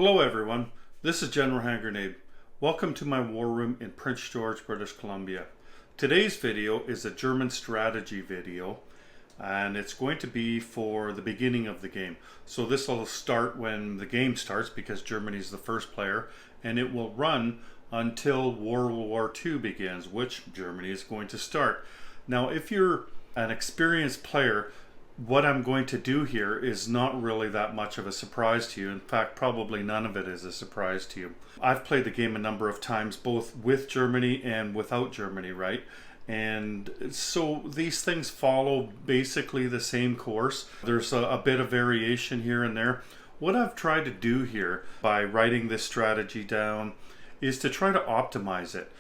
Hello everyone, this is General Hand Grenade. Welcome to my war room in Prince George, British Columbia. Today's video is a German strategy video, and it's going to be for the beginning of the game. So this will start when the game starts because Germany is the first player, and it will run until World War II begins, which Germany is going to start. Now if you're an experienced player, what I'm going to do here is not really that much of a surprise to you. In fact, probably none of it is a surprise to you. I've played the game a number of times, both with Germany and without Germany, right? And so these things follow basically the same course. There's a bit of variation here and there. What I've tried to do here by writing this strategy down is to try to optimize it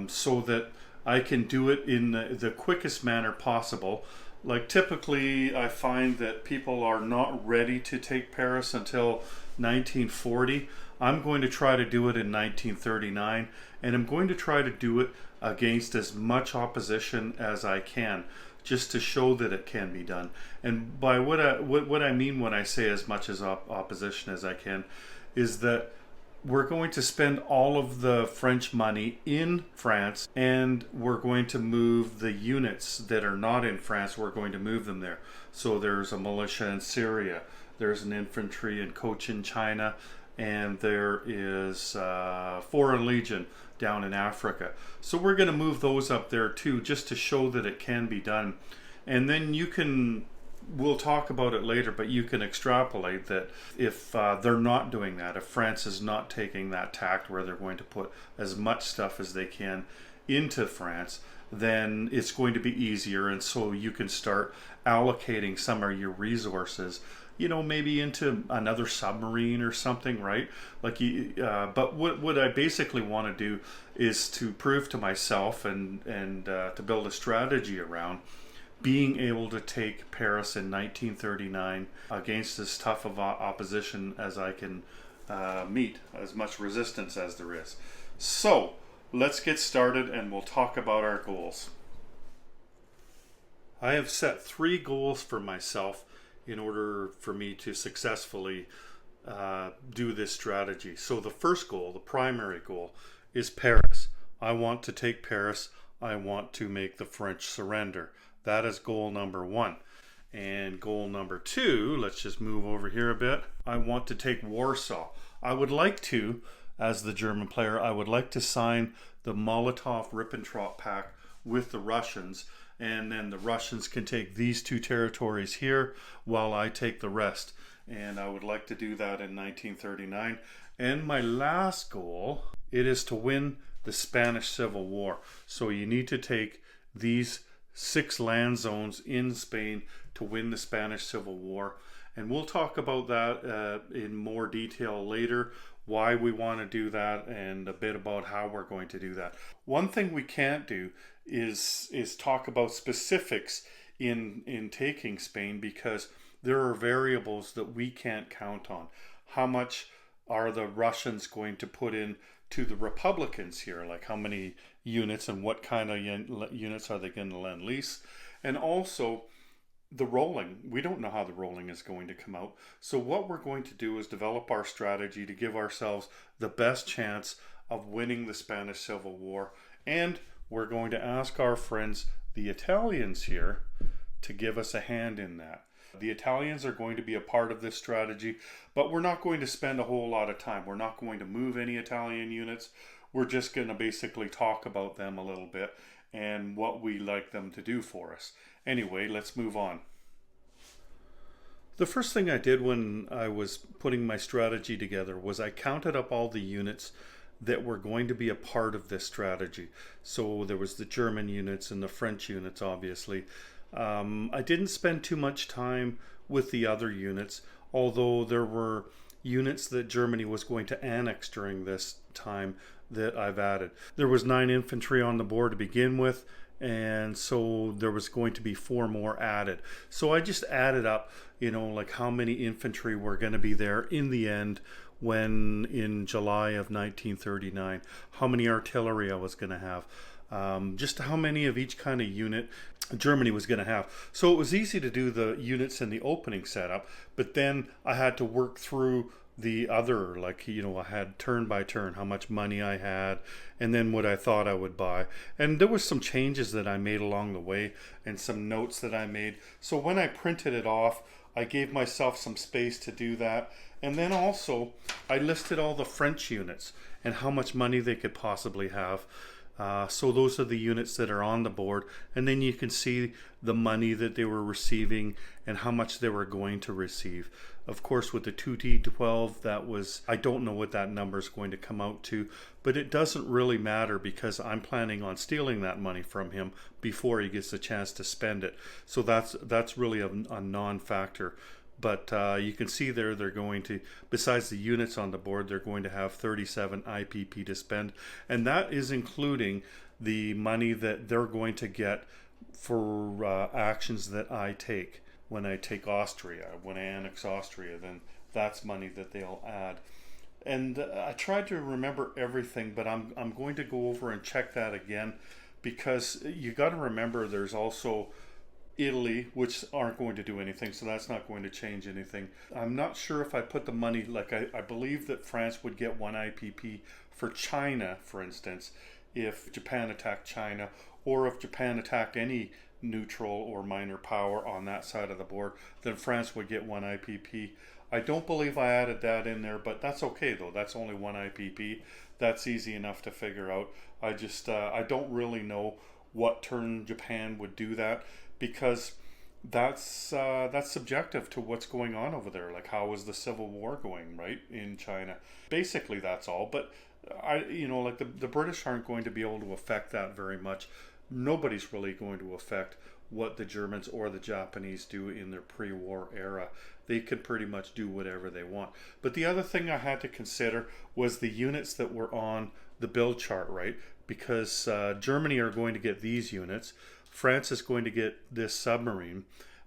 so that I can do it in the quickest manner possible. Like typically I find that people are not ready to take Paris until 1940. I'm going to try to do it in 1939, and I'm going to try to do it against as much opposition as I can, just to show that it can be done. And by what I mean when I say as much as opposition as I can is that we're going to spend all of the French money in France, and we're going to move the units that are not in France, we're going to move them there. So there's a militia in Syria, there's an infantry and coach in China, and there is Foreign Legion down in Africa. So we're going to move those up there too, just to show that it can be done. And then we'll talk about it later, but you can extrapolate that if they're not doing that, if France is not taking that tact where they're going to put as much stuff as they can into France, then it's going to be easier, and so you can start allocating some of your resources, maybe into another submarine or something, right? But what I basically want to do is to prove to myself and to build a strategy around being able to take Paris in 1939 against as tough of opposition as I can meet, as much resistance as there is. So let's get started and we'll talk about our goals. I have set 3 goals for myself in order for me to successfully do this strategy. So the first goal, the primary goal, is Paris. I want to take Paris. I want to make the French surrender. That is goal number 1. And goal number 2, let's just move over here a bit. I want to take Warsaw. I would like to, as the German player, I would like to sign the Molotov-Ribbentrop Pact with the Russians, and then the Russians can take these 2 territories here while I take the rest. And I would like to do that in 1939. And my last goal, it is to win the Spanish Civil War. So you need to take these 6 land zones in Spain to win the Spanish Civil War, and we'll talk about that in more detail later, why we want to do that and a bit about how we're going to do that. One thing we can't do is talk about specifics in taking Spain, because there are variables that we can't count on. How much are the Russians going to put in to the Republicans here, like how many units and what kind of units are they going to lend lease, and also the rolling. We don't know how the rolling is going to come out. So what we're going to do is develop our strategy to give ourselves the best chance of winning the Spanish Civil War, and we're going to ask our friends, the Italians here, to give us a hand in that. The Italians are going to be a part of this strategy, but we're not going to spend a whole lot of time. We're not going to move any Italian units. We're just going to basically talk about them a little bit and what we like them to do for us. Anyway, let's move on. The first thing I did when I was putting my strategy together was I counted up all the units that were going to be a part of this strategy. So there was the German units and the French units, obviously. I didn't spend too much time with the other units, although there were units that Germany was going to annex during this time that I've added. There was 9 infantry on the board to begin with, and so there was going to be 4 more added. So I just added up, like how many infantry were going to be there in the end when in July of 1939, how many artillery I was going to have. Just how many of each kind of unit Germany was going to have. So it was easy to do the units in the opening setup, but then I had to work through the other, like, I had turn by turn how much money I had, and then what I thought I would buy. And there was some changes that I made along the way and some notes that I made. So when I printed it off, I gave myself some space to do that. And then also I listed all the French units and how much money they could possibly have. So those are the units that are on the board, and then you can see the money that they were receiving and how much they were going to receive. Of course, with the 2D12, that was, I don't know what that number is going to come out to, but it doesn't really matter because I'm planning on stealing that money from him before he gets a chance to spend it. So that's really a non-factor. But you can see there they're going to, besides the units on the board, they're going to have 37 IPP to spend. And that is including the money that they're going to get for actions that I take. When I take Austria, when I annex Austria, then that's money that they'll add. And I tried to remember everything, but I'm going to go over and check that again, because you got to remember there's also Italy, which aren't going to do anything, so that's not going to change anything. I'm not sure if I put the money, like I believe that France would get 1 IPP for China, for instance, if Japan attacked China, or if Japan attacked any neutral or minor power on that side of the board, then France would get 1 IPP. I don't believe I added that in there, but that's okay though. That's only 1 IPP. That's easy enough to figure out. I don't really know what turn Japan would do that, because that's subjective to what's going on over there. Like, how is the civil war going, right, in China? Basically, that's all. But like the British aren't going to be able to affect that very much. Nobody's really going to affect what the Germans or the Japanese do in their pre-war era. They could pretty much do whatever they want. But the other thing I had to consider was the units that were on the build chart, right? Because Germany are going to get these units. France is going to get this submarine.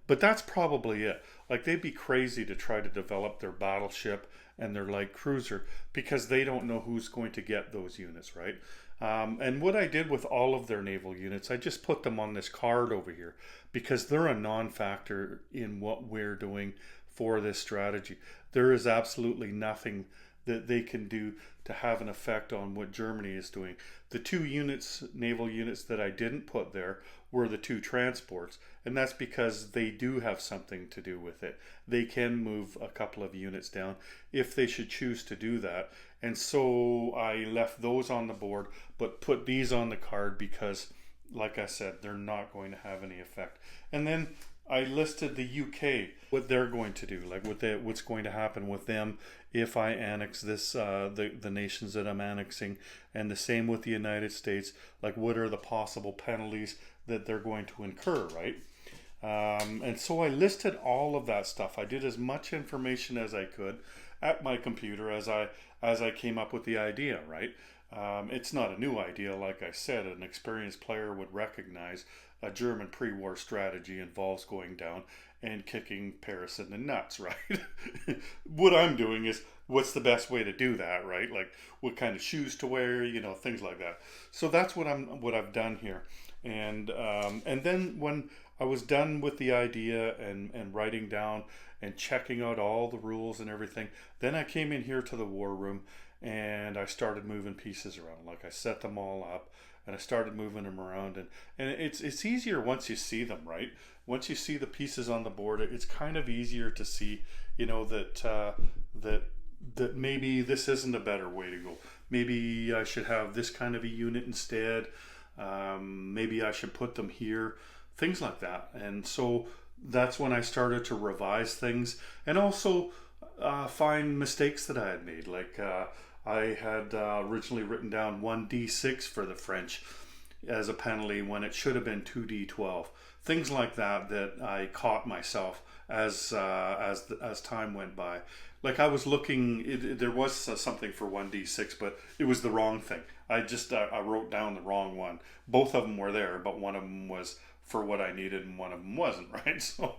But that's probably it. Like, they'd be crazy to try to develop their battleship and their light cruiser, because they don't know who's going to get those units, right? And what I did with all of their naval units, I just put them on this card over here, because they're a non-factor in what we're doing for this strategy. There is absolutely nothing that they can do to have an effect on what Germany is doing. The 2 units, naval units, that I didn't put there were the 2 transports, and that's because they do have something to do with it. They can move a couple of units down if they should choose to do that. And so I left those on the board, but put these on the card because, like I said, they're not going to have any effect. And then I listed the UK, what they're going to do, like what's going to happen with them if I annex this, the nations that I'm annexing, and the same with the United States. Like, what are the possible penalties that they're going to incur, right? And so I listed all of that stuff. I did as much information as I could at my computer as I came up with the idea, right? It's not a new idea. Like I said, an experienced player would recognize a German pre-war strategy involves going down and kicking Paris in the nuts, right? What I'm doing is, what's the best way to do that, right? Like, what kind of shoes to wear, things like that. So that's what I've done here. And then when I was done with the idea and writing down and checking out all the rules and everything, then I came in here to the war room and I started moving pieces around. Like, I set them all up and I started moving them around, and it's easier once you see them, right? Once you see the pieces on the board, it's kind of easier to see, that maybe this isn't a better way to go. Maybe I should have this kind of a unit instead. Maybe I should put them here, things like that. And so that's when I started to revise things, and also find mistakes that I had made. Like, I had originally written down 1d6 for the French as a penalty when it should have been 2d12. Things like that I caught myself as time went by. Like, I was looking, there was something for 1d6, but it was the wrong thing. I wrote down the wrong one. Both of them were there, but one of them was for what I needed and one of them wasn't, right? So,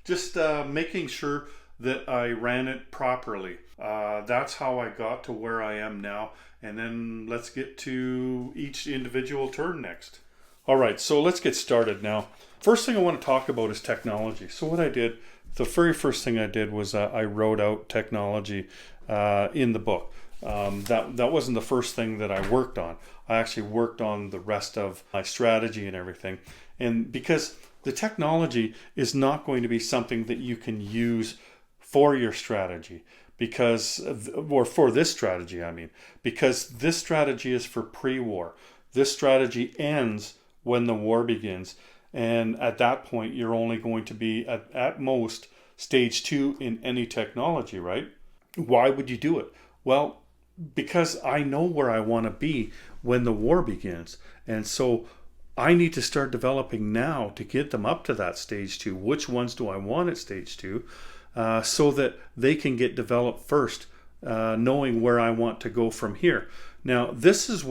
just making sure that I ran it properly. That's how I got to where I am now. And then let's get to each individual turn next. All right, so let's get started now. First thing I want to talk about is technology. So what I did, the very first thing I did was I wrote out technology in the book. That wasn't the first thing that I worked on. I actually worked on the rest of my strategy and everything. And because the technology is not going to be something that you can use for your strategy, or for this strategy, I mean, because this strategy is for pre-war. This strategy ends when the war begins. And at that point, you're only going to be at most stage 2 in any technology, right? Why would you do it? Well, because I know where I want to be when the war begins. And so I need to start developing now to get them up to that stage 2. Which ones do I want at stage 2? So that they can get developed first, knowing where I want to go from here. Now, this is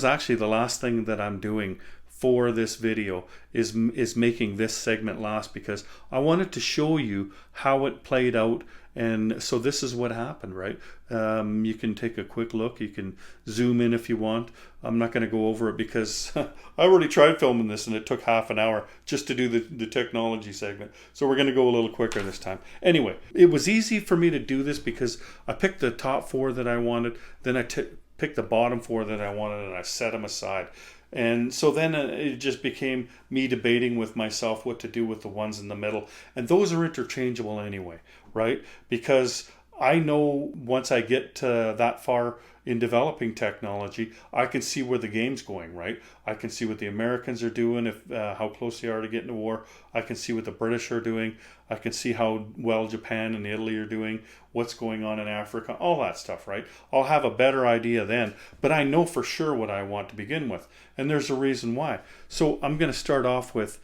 actually the last thing that I'm doing for this video, is making this segment last, because I wanted to show you how it played out. And so this is what happened, right? You can take a quick look. You can zoom in if you want. I'm not going to go over it because I already tried filming this and it took half an hour just to do the technology segment. So we're going to go a little quicker this time. Anyway, it was easy for me to do this because I picked the top 4 that I wanted. Then I picked the bottom 4 that I wanted, and I set them aside. And so then it just became me debating with myself what to do with the ones in the middle. And those are interchangeable anyway, right? Because I know once I get to that far in developing technology, I can see where the game's going, right? I can see what the Americans are doing, how close they are to getting to war. I can see what the British are doing. I can see how well Japan and Italy are doing, what's going on in Africa, all that stuff, right? I'll have a better idea then, but I know for sure what I want to begin with. And there's a reason why. So I'm going to start off with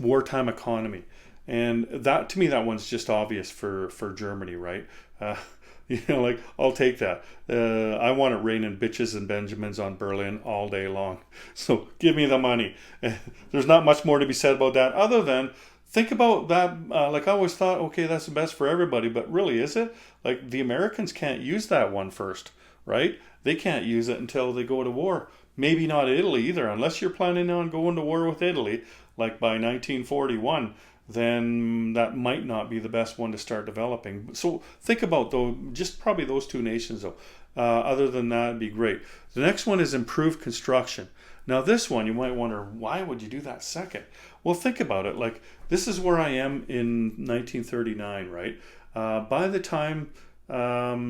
wartime economy. And that, to me, that one's just obvious for Germany, right? Like, I'll take that. I want it raining bitches and Benjamins on Berlin all day long. So give me the money. There's not much more to be said about that other than think about that. Like, I always thought, okay, that's the best for everybody, but really, is it? Like, the Americans can't use that one first, right? They can't use it until they go to war. Maybe not Italy either, unless you're planning on going to war with Italy, like by 1941. Then that might not be the best one to start developing. So think about, though, just probably those 2 nations, though. Other than that, it'd be great. The next one is improved construction. Now, this one, you might wonder, why would you do that second? Well, think about it. Like, this is where I am in 1939, right? By the time,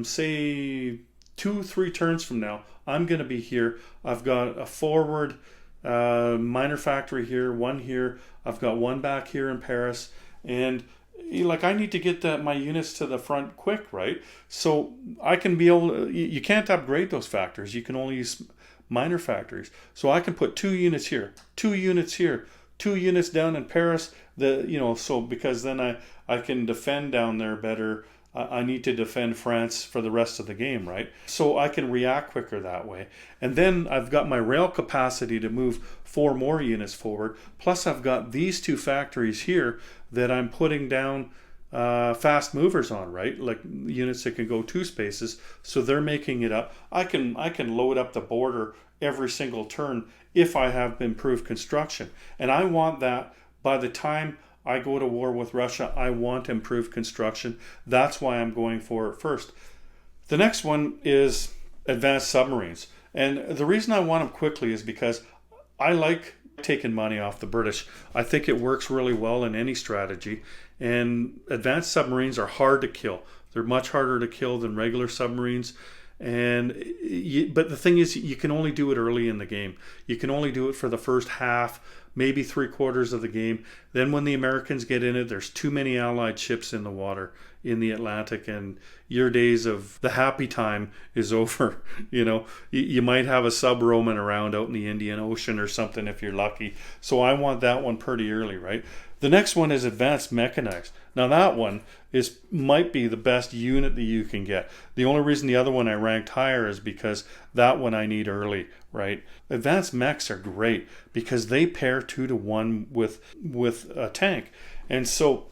say, 2-3 turns from now, I'm going to be here. I've got a forward minor factory here, one here. I've got one back here in Paris, and like, I need to get my units to the front quick, right? So I can be able to, you can't upgrade those factories. You can only use minor factories. So I can put 2 units here, 2 units here, 2 units down in Paris. So because then I can defend down there better. I need to defend France for the rest of the game, right? So I can react quicker that way. And then I've got my rail capacity to move 4 more units forward. Plus I've got these 2 factories here that I'm putting down fast movers on, right? Like units that can go 2 spaces. So they're making it up. I can load up the border every single turn if I have improved construction. And I want that by the time I go to war with Russia. I want improved construction. That's why I'm going for it first. The next one is advanced submarines. And the reason I want them quickly is because I like taking money off the British. I think it works really well in any strategy. And advanced submarines are hard to kill. They're much harder to kill than regular submarines. But the thing is, you can only do it early in the game. You can only do it for the first half, maybe 3/4 of the game. Then when the Americans get in it, there's too many Allied ships in the water in the Atlantic, and your days of the happy time is over. You might have a sub roaming around out in the Indian Ocean or something if you're lucky. So I want that one pretty early, right? The next one is advanced mechanized. Now that one might be the best unit that you can get. The only reason the other one I ranked higher is because that one I need early, right? Advanced mechs are great because they pair 2 to 1 with a tank. And so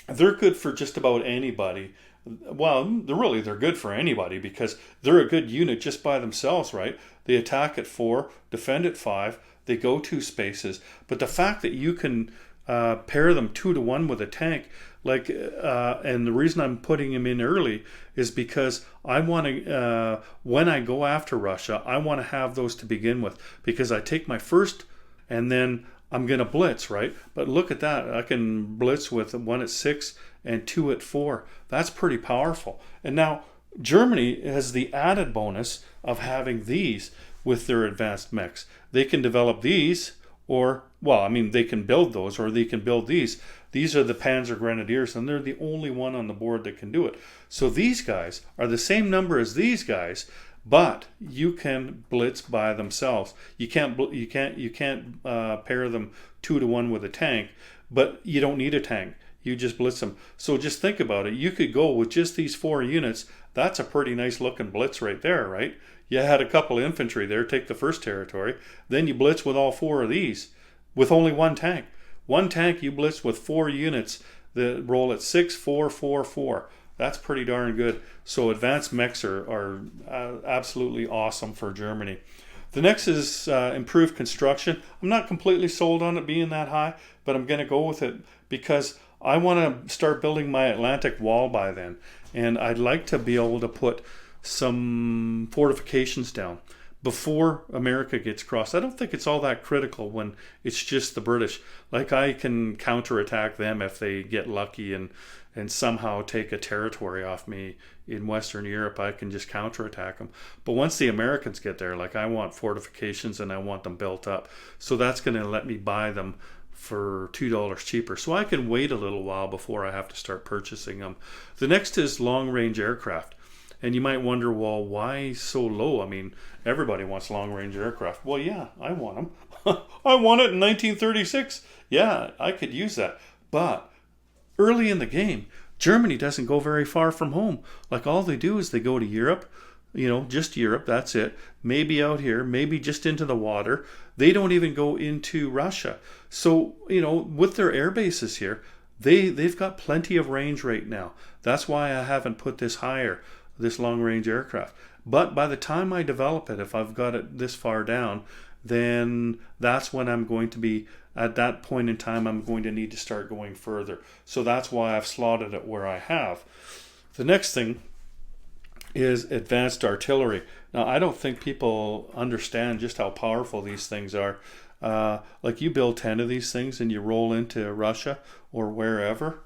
they're good for just about anybody. Well, they're good for anybody because they're a good unit just by themselves, right? They attack at 4, defend at 5, they go 2 spaces. But the fact that you can pair them 2-to-1 with a tank. Like, and the reason I'm putting him in early is because I want to, when I go after Russia, I want to have those to begin with, because I take my first and then I'm going to blitz, right? But look at that. I can blitz with 1 at 6 and 2 at 4. That's pretty powerful. And now Germany has the added bonus of having these with their advanced mechs. They can develop these, or, well, I mean, they can build those, or they can build these. These are the Panzer Grenadiers, and they're the only one on the board that can do it. So these guys are the same number as these guys, but you can blitz by themselves. You can't pair them 2-to-1 with a tank, but you don't need a tank. You just blitz them. So just think about it. You could go with just these 4 units. That's a pretty nice looking blitz right there, right? You had a couple of infantry there, take the first territory. Then you blitz with all 4 of these with only 1 tank. 1 tank, you blitz with 4 units that roll at 6, 4, 4, 4. That's pretty darn good. So advanced mechs are absolutely awesome for Germany. The next is improved construction. I'm not completely sold on it being that high, but I'm going to go with it because I want to start building my Atlantic wall by then. And I'd like to be able to put some fortifications down before America gets crossed. I don't think it's all that critical when it's just the British. Like, I can counterattack them if they get lucky and somehow take a territory off me in Western Europe. I can just counterattack them. But once the Americans get there, like, I want fortifications and I want them built up. So that's going to let me buy them for $2 cheaper. So I can wait a little while before I have to start purchasing them. The next is long-range aircraft. And you might wonder, well, why so low? I mean, everybody wants long-range aircraft. Well, yeah, I want them. I want it in 1936. Yeah, I could use that. But early in the game, Germany doesn't go very far from home. Like, all they do is they go to Europe, just Europe, that's it. Maybe out here, maybe just into the water. They don't even go into Russia. So, with their air bases here, they've got plenty of range right now. That's why I haven't put this higher, this long-range aircraft. But by the time I develop it, if I've got it this far down, then that's when I'm going to be, at that point in time, I'm going to need to start going further. So that's why I've slotted it where I have. The next thing is advanced artillery. Now, I don't think people understand just how powerful these things are. Like, you build 10 of these things and you roll into Russia or wherever,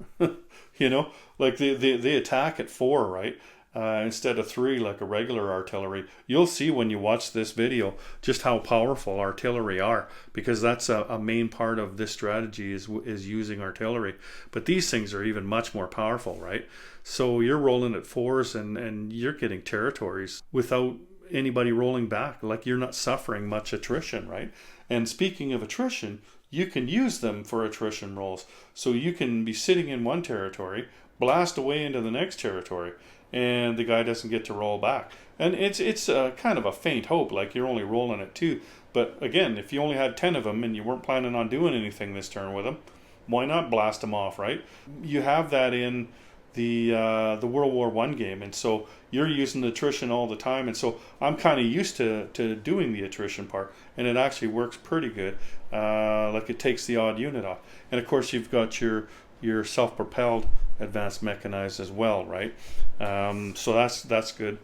like they attack at 4, right? Instead of 3 like a regular artillery. You'll see when you watch this video just how powerful artillery are, because that's a main part of this strategy is using artillery. But these things are even much more powerful, right? So you're rolling at 4s and you're getting territories without anybody rolling back. Like, you're not suffering much attrition, right? And speaking of attrition, you can use them for attrition rolls. So you can be sitting in one territory, blast away into the next territory, and the guy doesn't get to roll back. And it's kind of a faint hope, like you're only rolling at 2. But again, if you only had 10 of them and you weren't planning on doing anything this turn with them, why not blast them off, right? You have that in the World War I game, and so you're using attrition all the time. And so I'm kind of used to doing the attrition part, and it actually works pretty good. Like, it takes the odd unit off. And of course, you've got your self-propelled advanced mechanized as well, right? So that's good.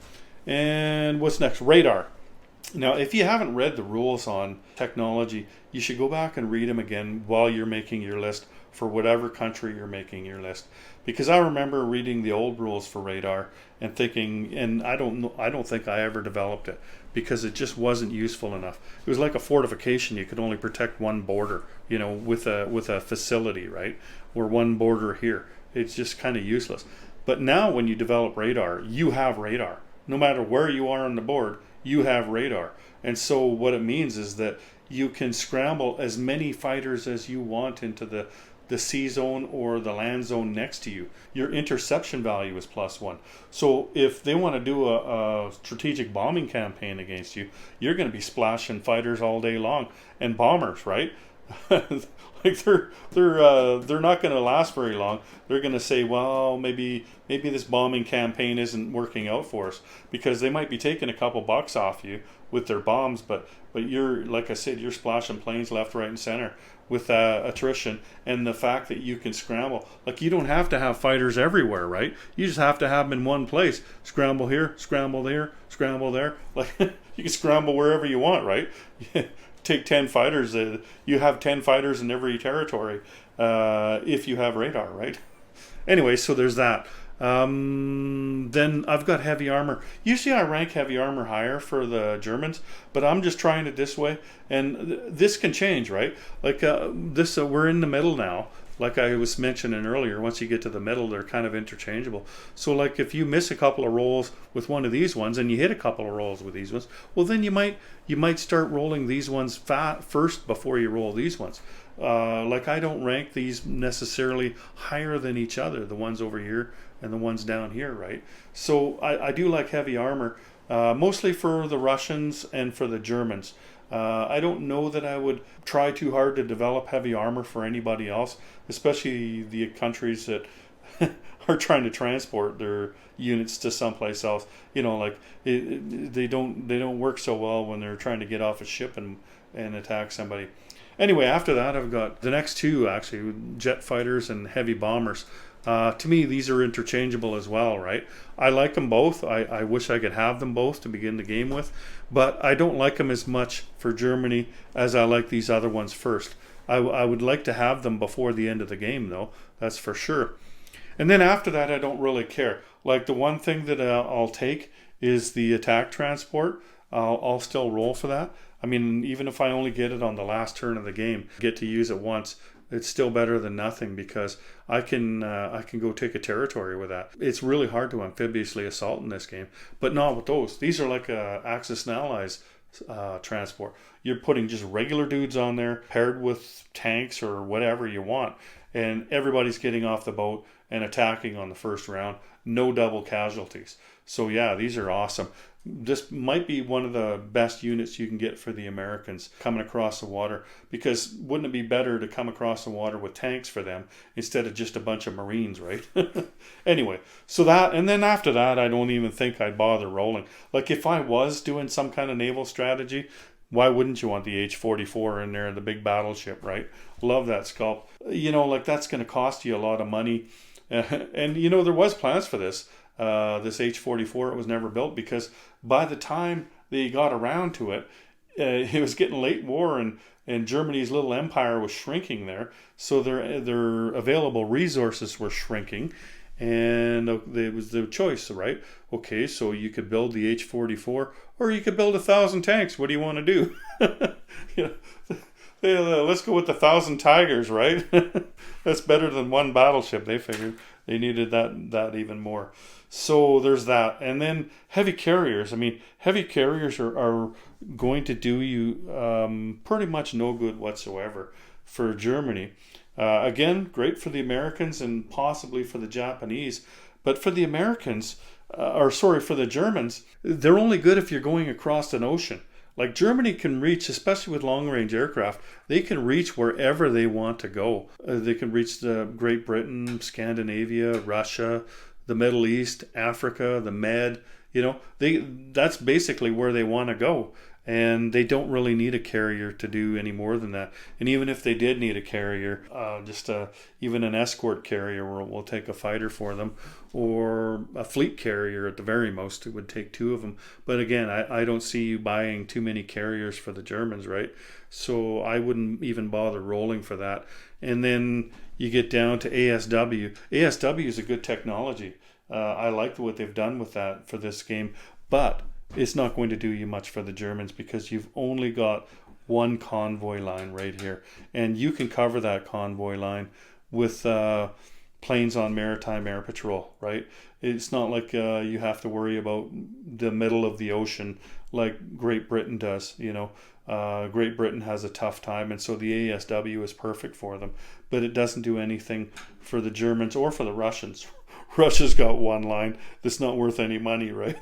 And what's next? Radar. Now, if you haven't read the rules on technology, you should go back and read them again while you're making your list for whatever country you're making your list. Because I remember reading the old rules for radar and thinking, and I don't think I ever developed it because it just wasn't useful enough. It was like a fortification. You could only protect one border, with a facility, right? Or one border here. It's just kind of useless. But now when you develop radar, you have radar. No matter where you are on the board, you have radar. And so what it means is that you can scramble as many fighters as you want into the sea zone or the land zone next to you. Your interception value is +1. So if they want to do a strategic bombing campaign against you, you're going to be splashing fighters all day long and bombers, right? Like they're not going to last very long. They're going to say, well, maybe this bombing campaign isn't working out for us, because they might be taking a couple bucks off you with their bombs, but you're, like I said, you're splashing planes left, right, and center with attrition, and the fact that you can scramble. Like, you don't have to have fighters everywhere, right? You just have to have them in one place. Scramble here, scramble there, scramble there. Like, you can scramble wherever you want, right? Take 10 fighters. You have 10 fighters in every territory if you have radar, right? Anyway, so there's that. Then I've got heavy armor. Usually I rank heavy armor higher for the Germans, but I'm just trying it this way, and this can change, right? Like this, we're in the middle now. Like I was mentioning earlier, once you get to the middle, they're kind of interchangeable. So like if you miss a couple of rolls with one of these ones and you hit a couple of rolls with these ones, well then you might start rolling these ones first before you roll these ones. Like I don't rank these necessarily higher than each other, the ones over here and the ones down here, right? So I do like heavy armor, mostly for the Russians and for the Germans. I don't know that I would try too hard to develop heavy armor for anybody else, especially the countries that are trying to transport their units to someplace else. You know, like they don't work so well when they're trying to get off a ship and attack somebody. Anyway, after that, I've got the next two, actually, jet fighters and heavy bombers. To me, these are interchangeable as well, right? I like them both. I wish I could have them both to begin the game with, but I don't like them as much for Germany as I like these other ones first. I would like to have them before the end of the game, though, that's for sure. And then after that, I don't really care. Like, the one thing that I'll take is the attack transport. I'll still roll for that. I mean, even if I only get it on the last turn of the game, get to use it once, it's still better than nothing, because I can go take a territory with that. It's really hard to amphibiously assault in this game, but not with those. These are like Axis and Allies transport. You're putting just regular dudes on there, paired with tanks or whatever you want, and everybody's getting off the boat and attacking on the first round. No double casualties. So yeah, these are awesome. This might be one of the best units you can get for the Americans coming across the water, because wouldn't it be better to come across the water with tanks for them instead of just a bunch of Marines, right? Anyway, so that, and then after that, I don't even think I'd bother rolling. Like, if I was doing some kind of naval strategy, why wouldn't you want the H-44 in there, the big battleship, right? Love that sculpt. You know, like, that's going to cost you a lot of money. And, you know, there was plans for this. This H-44, it was never built, because by the time they got around to it, it was getting late war, and Germany's little empire was shrinking there, so their available resources were shrinking, and it was the choice, right? Okay, so you could build the H-44, or you could build 1,000 tanks. What do you want to do? You know, let's go with 1,000 Tigers, right? That's better than one battleship. They figured they needed that even more. So there's that. And then heavy carriers. I mean, heavy carriers are going to do you pretty much no good whatsoever for Germany. Again, great for the Americans and possibly for the Japanese. But for the Americans, for the Germans, they're only good if you're going across an ocean. Like, Germany can reach, especially with long-range aircraft, they can reach wherever they want to go. They can reach Great Britain, Scandinavia, Russia, the Middle East, Africa, the Med. You know, that's basically where they want to go. And they don't really need a carrier to do any more than that. And even if they did need a carrier, even an escort carrier will take a fighter for them, or a fleet carrier at the very most. It would take two of them. But again, I don't see you buying too many carriers for the Germans, right? So I wouldn't even bother rolling for that. And then you get down to ASW. ASW is a good technology. I like what they've done with that for this game. But it's not going to do you much for the Germans, because you've only got one convoy line right here, and you can cover that convoy line with planes on maritime air patrol, right? It's not like you have to worry about the middle of the ocean like Great Britain does. You know, Great Britain has a tough time, and so the ASW is perfect for them, but it doesn't do anything for the Germans or for the Russians. Russia's got one line that's not worth any money, right?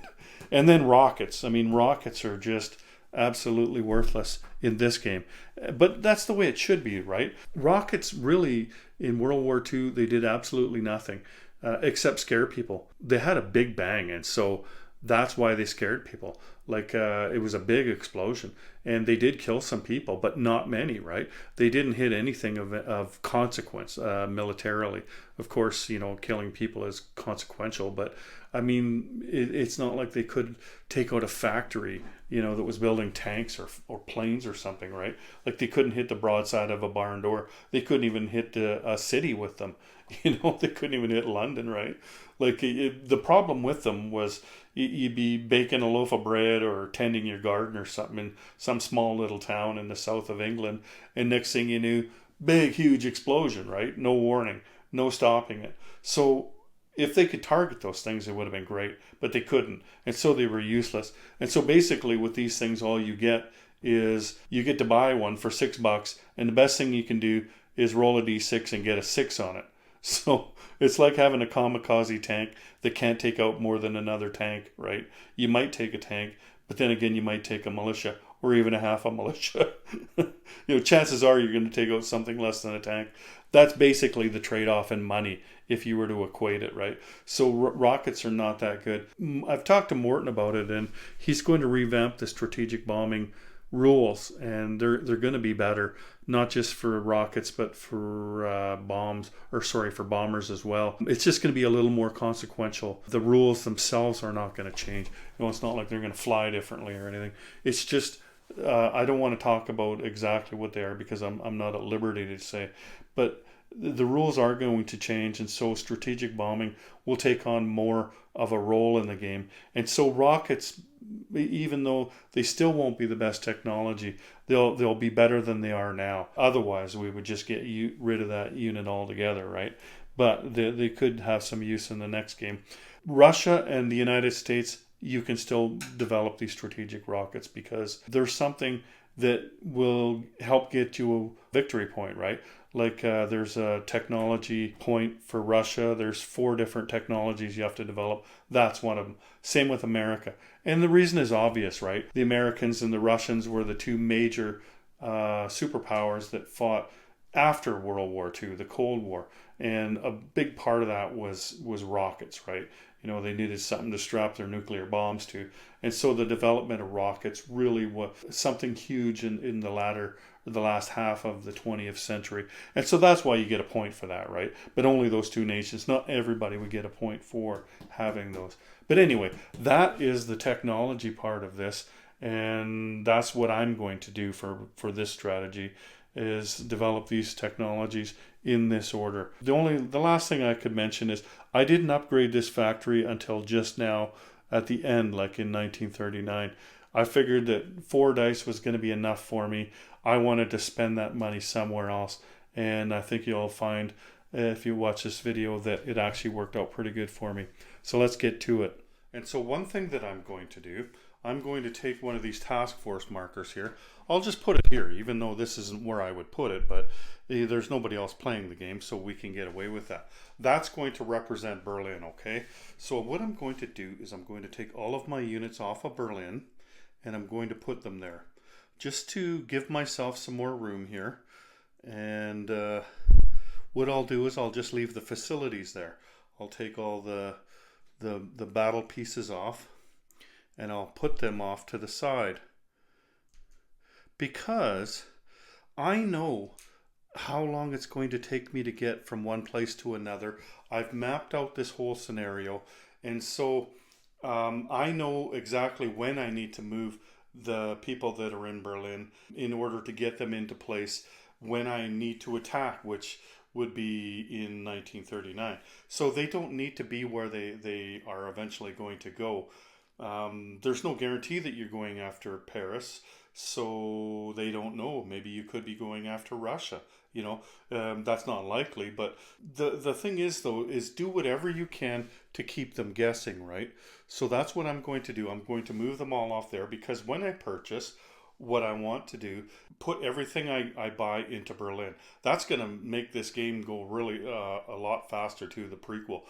And then rockets. I mean, rockets are just absolutely worthless in this game. But that's the way it should be, right? Rockets really, in World War II, they did absolutely nothing except scare people. They had a big bang, and so that's why they scared people. Like it was a big explosion, and they did kill some people, but not many, right? They didn't hit anything of consequence militarily. Of course, killing people is consequential, but I mean, it's not like they could take out a factory, that was building tanks or planes or something, right? Like they couldn't hit the broadside of a barn door. They couldn't even hit a city with them. They couldn't even hit London, right? Like the problem with them was you'd be baking a loaf of bread or tending your garden or something in some small little town in the south of England, and next thing you knew, big, huge explosion, right? No warning, no stopping it. So if they could target those things, it would have been great, but they couldn't, and so they were useless. And so basically with these things, all you get is you get to buy one for $6, and the best thing you can do is roll a d6 and get a 6 on it. So it's like having a kamikaze tank that can't take out more than another tank, right? You might take a tank, but then again, you might take a militia or even a half a militia. Chances are you're going to take out something less than a tank. That's basically the trade-off in money if you were to equate it, right? So rockets are not that good. I've talked to Morton about it, and he's going to revamp the strategic bombing rules, and they're going to be better, not just for rockets but for for bombers as well. It's just going to be a little more consequential. The rules themselves are not going to change. It's not like they're going to fly differently or anything. It's just I don't want to talk about exactly what they are because I'm not at liberty to say, but the rules are going to change, and so strategic bombing will take on more of a role in the game. And so rockets, even though they still won't be the best technology, they'll be better than they are now. Otherwise, we would just get rid of that unit altogether, right? But they could have some use in the next game. Russia and the United States, you can still develop these strategic rockets because there's something that will help get you a victory point, right? Like there's a technology point for Russia. There's 4 different technologies you have to develop. That's one of them. Same with America. And the reason is obvious, right? The Americans and the Russians were the 2 major superpowers that fought after World War II, the Cold War. And a big part of that was rockets, right? They needed something to strap their nuclear bombs to. And so the development of rockets really was something huge in the last half of the 20th century. And so that's why you get a point for that, right? But only those 2 nations. Not everybody would get a point for having those. But anyway, that is the technology part of this. And that's what I'm going to do for this strategy, is develop these technologies in this order. The last thing I could mention is I didn't upgrade this factory until just now at the end, like in 1939. I figured that 4 dice was going to be enough for me. I wanted to spend that money somewhere else, and I think you'll find if you watch this video that it actually worked out pretty good for me. So let's get to it. And so one thing that I'm going to do, I'm going to take one of these task force markers here. I'll just put it here, even though this isn't where I would put it, but there's nobody else playing the game, so we can get away with that. That's going to represent Berlin, okay? So what I'm going to do is I'm going to take all of my units off of Berlin, and I'm going to put them there, just to give myself some more room here. And what I'll do is I'll just leave the facilities there. I'll take all the battle pieces off, and I'll put them off to the side, because I know how long it's going to take me to get from one place to another. I've mapped out this whole scenario, and so I know exactly when I need to move the people that are in Berlin in order to get them into place when I need to attack, which would be in 1939. So they don't need to be where they are eventually going to go. There's no guarantee that you're going after Paris, so they don't know. Maybe you could be going after Russia. That's not likely. But the thing is, though, is do whatever you can to keep them guessing, right? So that's what I'm going to do. I'm going to move them all off there, because when I purchase, what I want to do, put everything I buy into Berlin. That's going to make this game go really a lot faster to the prequel.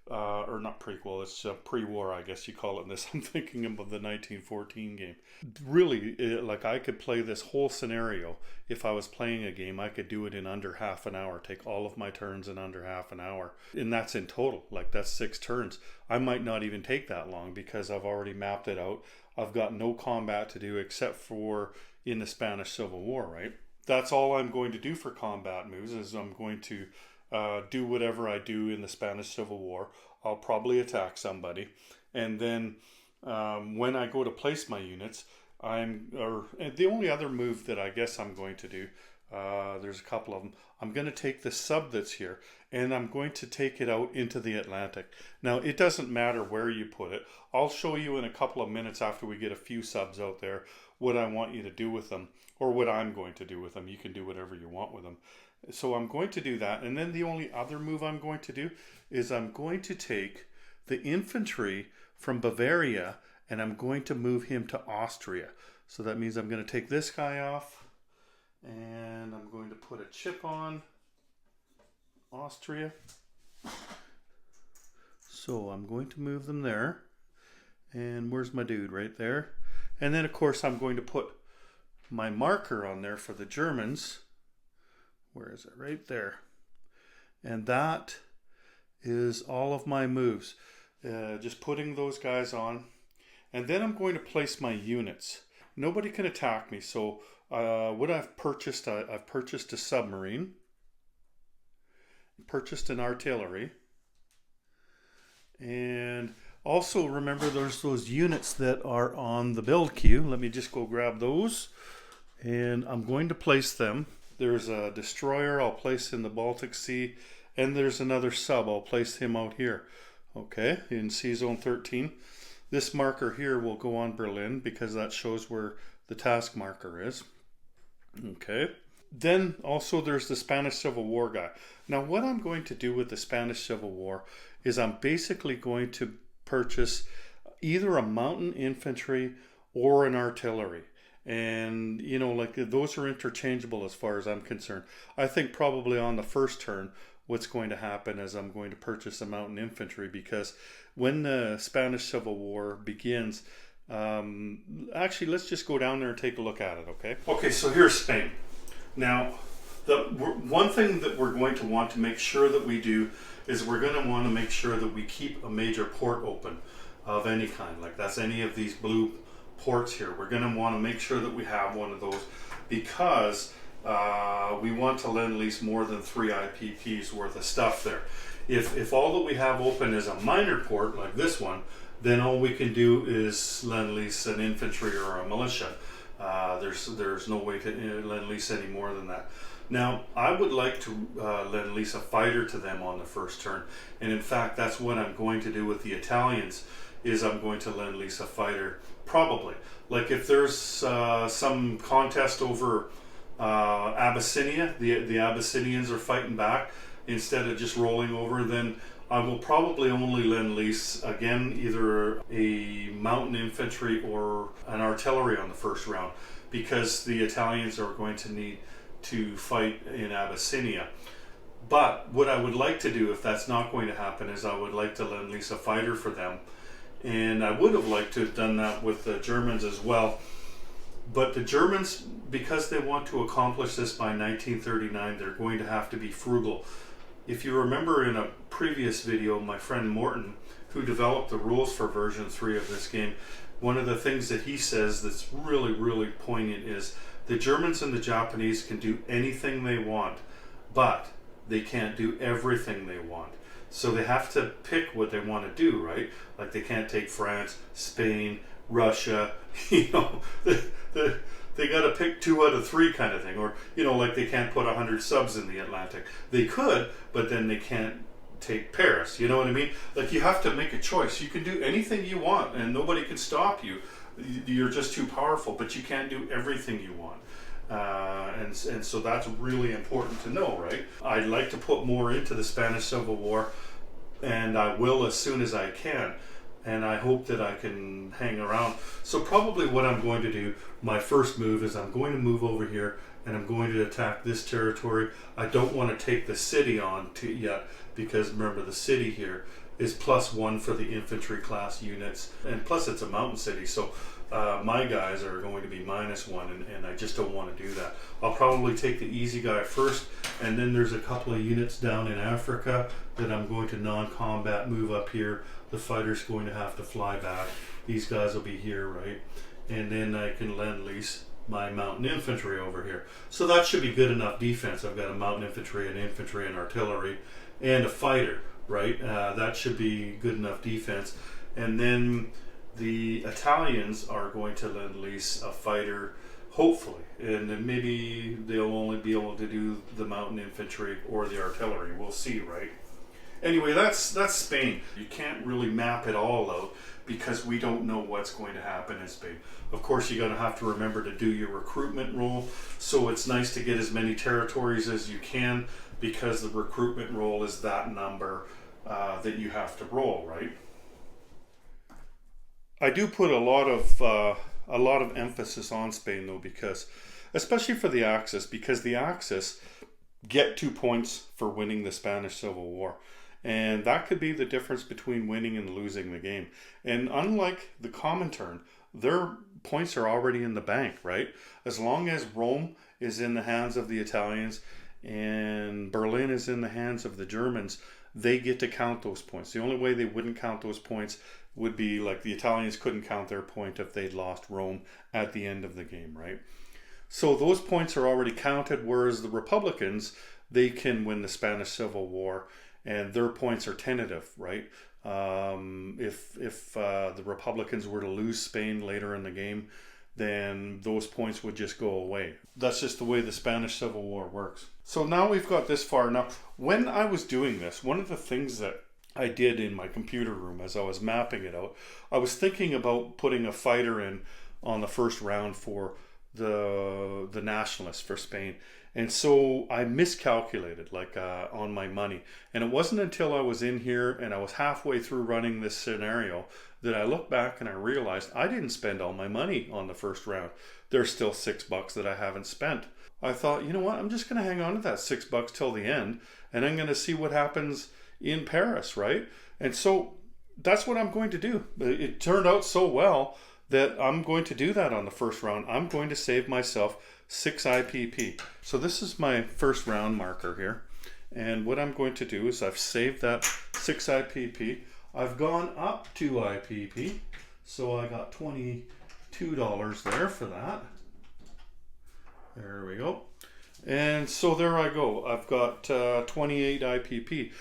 or not prequel, it's pre-war, I guess you call it in this. I'm thinking of the 1914 game. Really, like I could play this whole scenario. If I was playing a game, I could do it in under half an hour, take all of my turns in under half an hour. And that's in total, like that's 6 turns. I might not even take that long because I've already mapped it out. I've got no combat to do except for in the Spanish Civil War, right? That's all I'm going to do for combat moves is I'm going to do whatever I do in the Spanish Civil War. I'll probably attack somebody, and then when I go to place my units, the only other move that I guess I'm going to do, there's a couple of them. I'm going to take the sub that's here, and I'm going to take it out into the Atlantic. Now, it doesn't matter where you put it. I'll show you in a couple of minutes after we get a few subs out there what I want you to do with them, or what I'm going to do with them. You can do whatever you want with them. So I'm going to do that, and then the only other move I'm going to do is I'm going to take the infantry from Bavaria and I'm going to move him to Austria. So that means I'm going to take this guy off and I'm going to put a chip on Austria. So I'm going to move them there. And where's my dude? Right there. And then of course I'm going to put my marker on there for the Germans. Where is it? Right there. And that is all of my moves. Just putting those guys on. And then I'm going to place my units. Nobody can attack me. So what I've purchased a submarine. Purchased an artillery. And also remember there's those units that are on the build queue. Let me just go grab those. And I'm going to place them. There's a destroyer I'll place in the Baltic Sea, and there's another sub. I'll place him out here, okay, in Sea Zone 13. This marker here will go on Berlin because that shows where the task marker is, okay. Then also there's the Spanish Civil War guy. Now what I'm going to do with the Spanish Civil War is I'm basically going to purchase either a mountain infantry or an artillery. And, you know, like those are interchangeable as far as I'm concerned. I think probably on the first turn, what's going to happen is I'm going to purchase a mountain infantry because when the Spanish Civil War begins, actually, let's just go down there and take a look at it, okay? Okay, so here's Spain. Now, one thing that we're going to want to make sure that we do is we're going to want to make sure that we keep a major port open of any kind. Like that's any of these blue ports here. We're going to want to make sure that we have one of those because we want to lend lease more than 3 IPPs worth of stuff there. If all that we have open is a minor port like this one, then all we can do is lend lease an infantry or a militia. There's no way to lend lease any more than that. Now, I would like to lend lease a fighter to them on the first turn, and in fact that's what I'm going to do with the Italians. Is I'm going to lend lease a fighter, probably. Like if there's some contest over Abyssinia, the Abyssinians are fighting back instead of just rolling over, then I will probably only lend lease, again, either a mountain infantry or an artillery on the first round because the Italians are going to need to fight in Abyssinia. But what I would like to do, if that's not going to happen, is I would like to lend lease a fighter for them. And I would have liked to have done that with the Germans as well. But the Germans, because they want to accomplish this by 1939, they're going to have to be frugal. If you remember in a previous video, my friend Morton, who developed the rules for version 3 of this game, one of the things that he says that's really, really poignant is the Germans and the Japanese can do anything they want, but they can't do everything they want. So they have to pick what they want to do, right? Like they can't take France, Spain, Russia, you know, they got to pick 2 out of 3 kind of thing. Or, you know, like they can't put 100 subs in the Atlantic. They could, but then they can't take Paris, you know what I mean? Like you have to make a choice. You can do anything you want and nobody can stop you. You're just too powerful, but you can't do everything you want. And so that's really important to know, right? I'd like to put more into the Spanish Civil War, and I will as soon as I can. And I hope that I can hang around. So probably what I'm going to do, my first move is I'm going to move over here and I'm going to attack this territory. I don't want to take the city on yet because remember the city here is +1 for the infantry class units, and plus it's a mountain city, so my guys are going to be -1, and I just don't want to do that. I'll probably take the easy guy first, and then there's a couple of units down in Africa that I'm going to non-combat move up here. The fighter's going to have to fly back. These guys will be here, right? And then I can lend-lease my mountain infantry over here. So that should be good enough defense. I've got a mountain infantry and artillery and a fighter, right? That should be good enough defense. And then the Italians are going to lend-lease a fighter, hopefully, and then maybe they'll only be able to do the mountain infantry or the artillery. We'll see, right? Anyway, that's Spain. You can't really map it all out because we don't know what's going to happen in Spain. Of course, you're going to have to remember to do your recruitment roll. So it's nice to get as many territories as you can, because the recruitment roll is that number that you have to roll, right? I do put a lot of emphasis on Spain though, because especially for the Axis, because the Axis get 2 points for winning the Spanish Civil War. And that could be the difference between winning and losing the game. And unlike the Comintern, their points are already in the bank, right? As long as Rome is in the hands of the Italians and Berlin is in the hands of the Germans, they get to count those points. The only way they wouldn't count those points would be like the Italians couldn't count their point if they'd lost Rome at the end of the game, right? So those points are already counted, whereas the Republicans, they can win the Spanish Civil War, and their points are tentative, right? If the Republicans were to lose Spain later in the game, then those points would just go away. That's just the way the Spanish Civil War works. So now we've got this far. Now, when I was doing this, one of the things that I did in my computer room as I was mapping it out, I was thinking about putting a fighter in on the first round for the nationalists for Spain. And so I miscalculated on my money. And it wasn't until I was in here and I was halfway through running this scenario that I looked back and I realized I didn't spend all my money on the first round. There's still $6 that I haven't spent. I thought, you know what, I'm just going to hang on to that $6 till the end, and I'm going to see what happens in Paris, right? And so that's what I'm going to do. It turned out so well that I'm going to do that on the first round. I'm going to save myself 6 IPP. So this is my first round marker here. And what I'm going to do is I've saved that 6 IPP. I've gone up 2 IPP. So I got $22 there for that. There we go. And so there I go. I've got 28 IPP.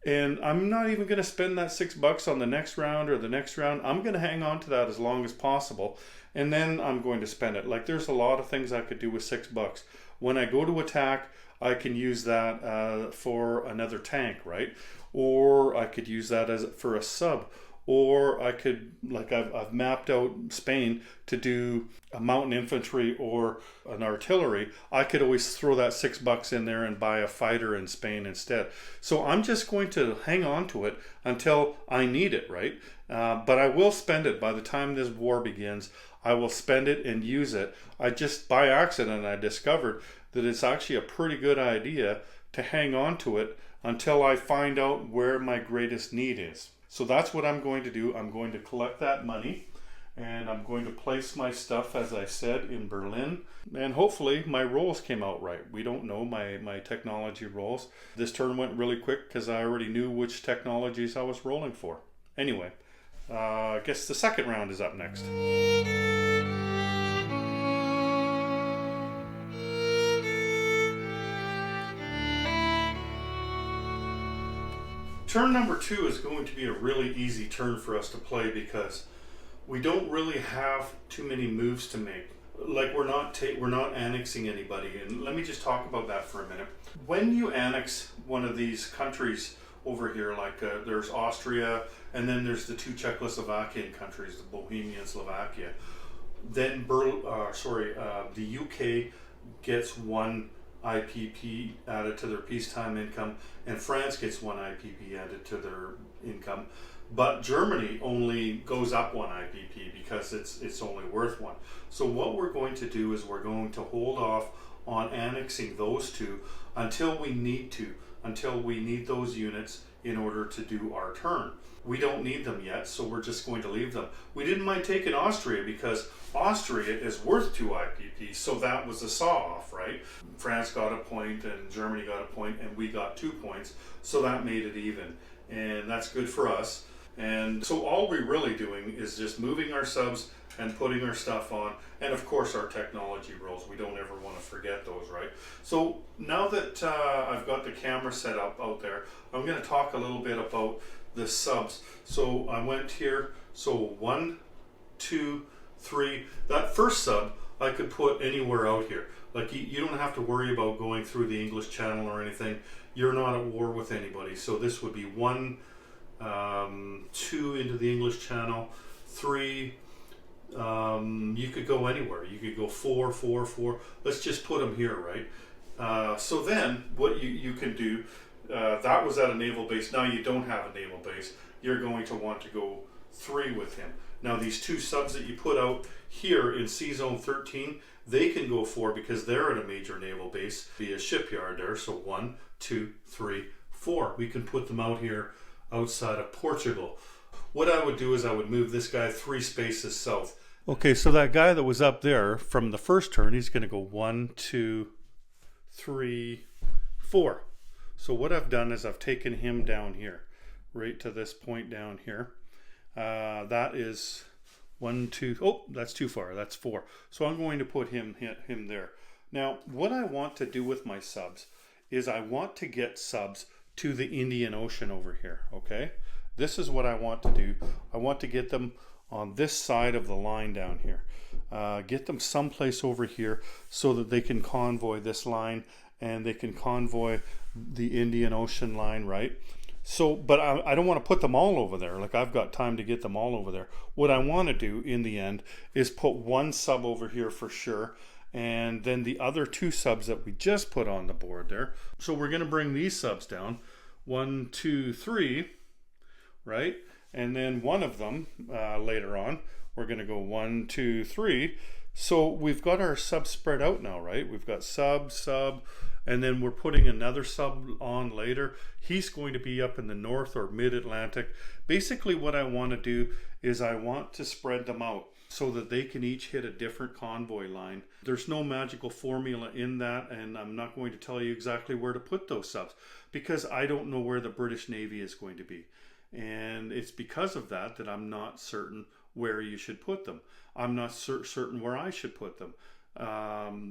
And I'm not even going to spend that $6 on the next round or the next round. I'm going to hang on to that as long as possible. And then I'm going to spend it. Like, there's a lot of things I could do with $6. When I go to attack, I can use that for another tank, right? Or I could use that for a sub. Or I could, like I've mapped out Spain to do a mountain infantry or an artillery. I could always throw that $6 in there and buy a fighter in Spain instead. So I'm just going to hang on to it until I need it, right? But I will spend it by the time this war begins. I will spend it and use it. I just, by accident, I discovered that it's actually a pretty good idea to hang on to it until I find out where my greatest need is. So that's what I'm going to do. I'm going to collect that money and I'm going to place my stuff, as I said, in Berlin. And hopefully my rolls came out right. We don't know my technology rolls. This turn went really quick because I already knew which technologies I was rolling for. Anyway, I guess the second round is up next. Turn number 2 is going to be a really easy turn for us to play because we don't really have too many moves to make. Like, we're not annexing anybody. And let me just talk about that for a minute. When you annex one of these countries over here, like there's Austria, and then there's the 2 Czechoslovakian countries, the Bohemia and Slovakia. Then the UK gets 1 IPP added to their peacetime income, and France gets 1 IPP added to their income, but Germany only goes up 1 IPP because it's only worth 1. So what we're going to do is we're going to hold off on annexing those 2 until we need to, until we need those units in order to do our turn. We don't need them yet, so we're just going to leave them. We didn't mind taking Austria because Austria is worth 2 IPP, so that was a saw-off, right? France got a point and Germany got a point and we got 2 points, so that made it even. And that's good for us. And so all we're really doing is just moving our subs and putting our stuff on, and of course our technology rolls. We don't ever want to forget those, right? So now that I've got the camera set up out there, I'm going to talk a little bit about the subs. So I went here, so 1, 2, 3. That first sub I could put anywhere out here. Like you don't have to worry about going through the English Channel or anything. You're not at war with anybody. So this would be 1, 2 into the English Channel, 3. You could go anywhere. You could go 4, 4, 4. Let's just put them here, right? So then what you can do, that was at a naval base. Now you don't have a naval base. You're going to want to go 3 with him. Now these 2 subs that you put out here in C Zone 13, they can go 4 because they're at a major naval base, be a shipyard there. So 1, 2, 3, 4. We can put them out here outside of Portugal. What I would do is I would move this guy 3 spaces south. Okay, so that guy that was up there from the first turn, he's going to go 1, 2, 3, 4. So what I've done is I've taken him down here, right to this point down here. That is 1, 2. Oh, that's too far. That's 4. So I'm going to put him there. Now, what I want to do with my subs is I want to get subs to the Indian Ocean over here. Okay, this is what I want to do. I want to get them on this side of the line down here. Get them someplace over here so that they can convoy this line and they can convoy the Indian Ocean line, right? So, but I don't want to put them all over there. Like I've got time to get them all over there. What I want to do in the end is put 1 sub over here for sure, and then the other 2 subs that we just put on the board there. So we're going to bring these subs down, 1, 2, 3, right? And then one of them later on, we're going to go 1, 2, 3. So we've got our subs spread out now, right? We've got sub, and then we're putting another sub on later. He's going to be up in the North or Mid-Atlantic. Basically what I want to do is I want to spread them out so that they can each hit a different convoy line. There's no magical formula in that, and I'm not going to tell you exactly where to put those subs because I don't know where the British Navy is going to be. And it's because of that that I'm not certain where you should put them. I'm not certain where I should put them.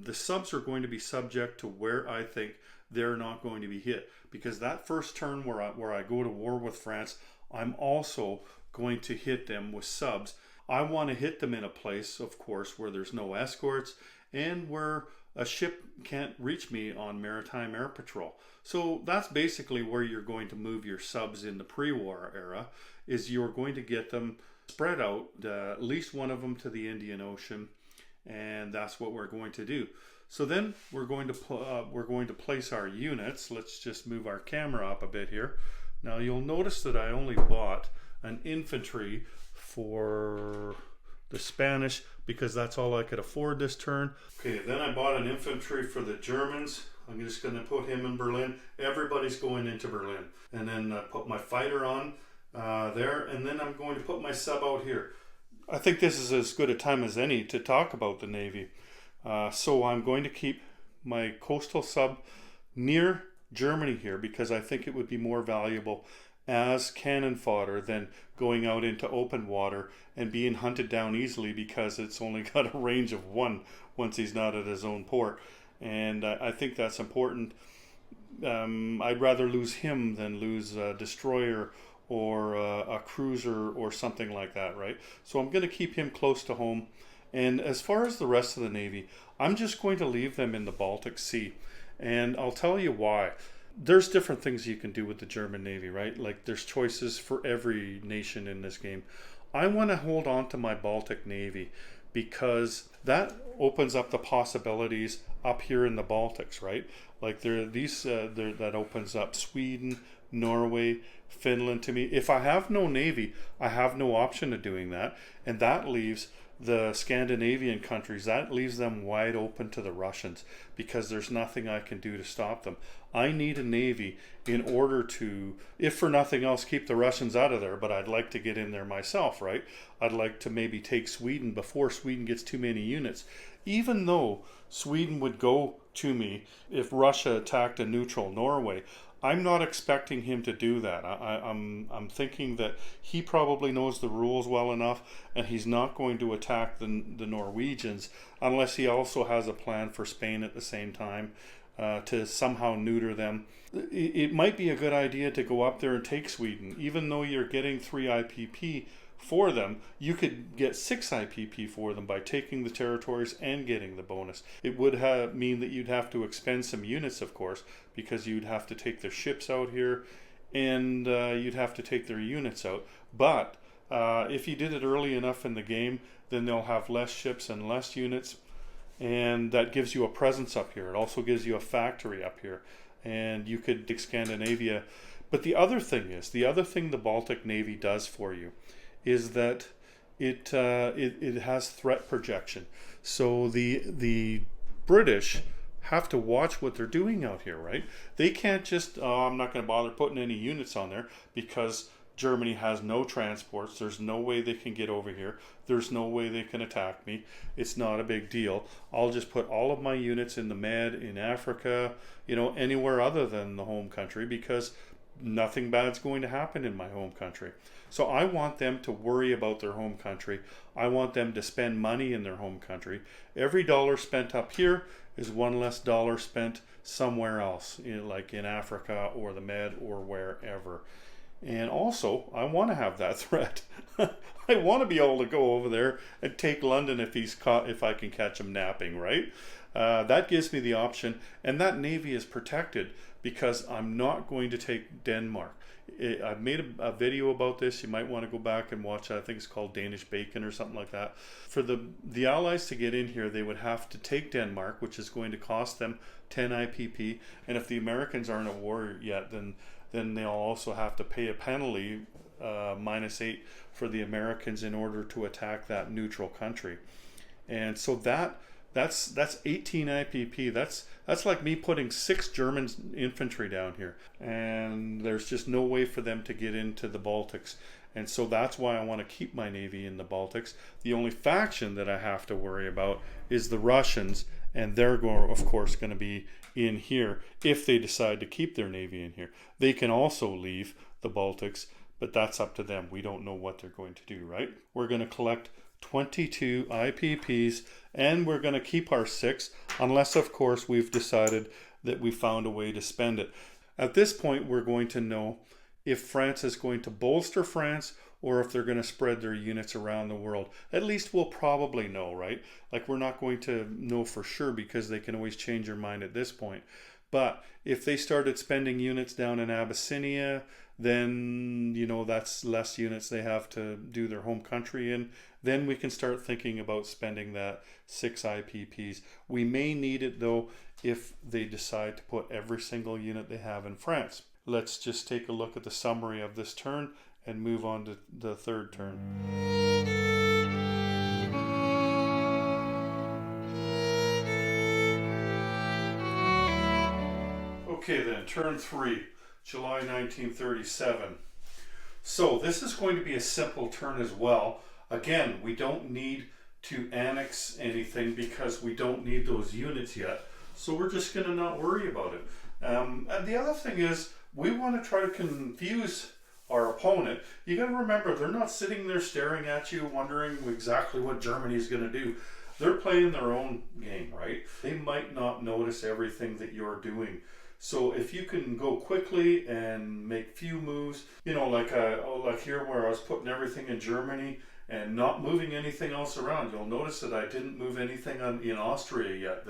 The subs are going to be subject to where I think they're not going to be hit, because that first turn where I go to war with France, I'm also going to hit them with subs. I want to hit them in a place, of course, where there's no escorts and where a ship can't reach me on maritime air patrol. So that's basically where you're going to move your subs in the pre-war era, is you're going to get them spread out, at least one of them to the Indian Ocean, and that's what we're going to do. So then we're going to place our units. Let's just move our camera up a bit here. Now you'll notice that I only bought an infantry for the Spanish because that's all I could afford this turn. Okay, then I bought an infantry for the Germans. I'm just going to put him in Berlin. Everybody's going into Berlin. And then put my fighter on there, and then I'm going to put my sub out here. I think this is as good a time as any to talk about the Navy. So I'm going to keep my coastal sub near Germany here because I think it would be more valuable as cannon fodder than going out into open water and being hunted down easily because it's only got a range of 1 once he's not at his own port. And I think that's important. I'd rather lose him than lose a destroyer or a cruiser or something like that, right? So I'm going to keep him close to home. And as far as the rest of the Navy, I'm just going to leave them in the Baltic Sea. And I'll tell you why. There's different things you can do with the German Navy, right? Like there's choices for every nation in this game. I want to hold on to my Baltic Navy because that opens up the possibilities up here in the Baltics, right? Like that opens up Sweden, Norway, Finland to me. If I have no Navy, I have no option of doing that. And that leaves the Scandinavian countries, that leaves them wide open to the Russians because there's nothing I can do to stop them. I need a navy in order to, if for nothing else, keep the Russians out of there, but I'd like to get in there myself, right? I'd like to maybe take Sweden before Sweden gets too many units. Even though Sweden would go to me if Russia attacked a neutral Norway, I'm not expecting him to do that. I'm thinking that he probably knows the rules well enough, and he's not going to attack the Norwegians unless he also has a plan for Spain at the same time to somehow neuter them. It might be a good idea to go up there and take Sweden. Even though you're getting 3 IPP for them, you could get 6 IPP for them by taking the territories and getting the bonus. It would mean that you'd have to expend some units, of course, because you'd have to take their ships out here, and you'd have to take their units out. But if you did it early enough in the game, then they'll have less ships and less units, and that gives you a presence up here. It also gives you a factory up here, and you could take Scandinavia. But the other thing the Baltic Navy does for you is that it has threat projection. So the British have to watch what they're doing out here, right? They can't just, I'm not going to bother putting any units on there because Germany has no transports. There's no way they can get over here. There's no way they can attack me. It's not a big deal. I'll just put all of my units in the Med, in Africa, anywhere other than the home country, because nothing bad's going to happen in my home country. So I want them to worry about their home country. I want them to spend money in their home country. Every dollar spent up here is one less dollar spent somewhere else, like in Africa or the Med or wherever. And also, I want to have that threat. I want to be able to go over there and take London if I can catch him napping, right? That gives me the option, and that navy is protected because I'm not going to take Denmark. I've made a video about this. You might want to go back and watch it. I think it's called Danish Bacon or something like that. For the Allies to get in here, they would have to take Denmark, which is going to cost them 10 IPP. And if the Americans aren't at war yet, then they'll also have to pay a penalty, -8 for the Americans in order to attack that neutral country. And so that's 18 IPP. That's like me putting 6 German infantry down here, and there's just no way for them to get into the Baltics. And so that's why I want to keep my navy in the Baltics. The only faction that I have to worry about is the Russians, and they're of course going to be in here if they decide to keep their navy in here. They can also leave the Baltics, but that's up to them. We don't know what they're going to do, right? We're going to collect 22 IPPs, and we're going to keep our 6 unless, of course, we've decided that we found a way to spend it. At this point, we're going to know if France is going to bolster France or if they're going to spread their units around the world. At least we'll probably know, right? Like, we're not going to know for sure because they can always change their mind at this point. But if they started spending units down in Abyssinia, then, that's less units they have to do their home country in. Then we can start thinking about spending that 6 IPPs. We may need it, though, if they decide to put every single unit they have in France. Let's just take a look at the summary of this turn and move on to the third turn. Okay then, turn 3, July 1937. So this is going to be a simple turn as well. Again, we don't need to annex anything because we don't need those units yet. So we're just going to not worry about it. And the other thing is, we want to try to confuse our opponent. You got to remember, they're not sitting there staring at you wondering exactly what Germany's going to do. They're playing their own game, right? They might not notice everything that you're doing. So if you can go quickly and make few moves, like here where I was putting everything in Germany and not moving anything else around, you'll notice that I didn't move anything in Austria yet,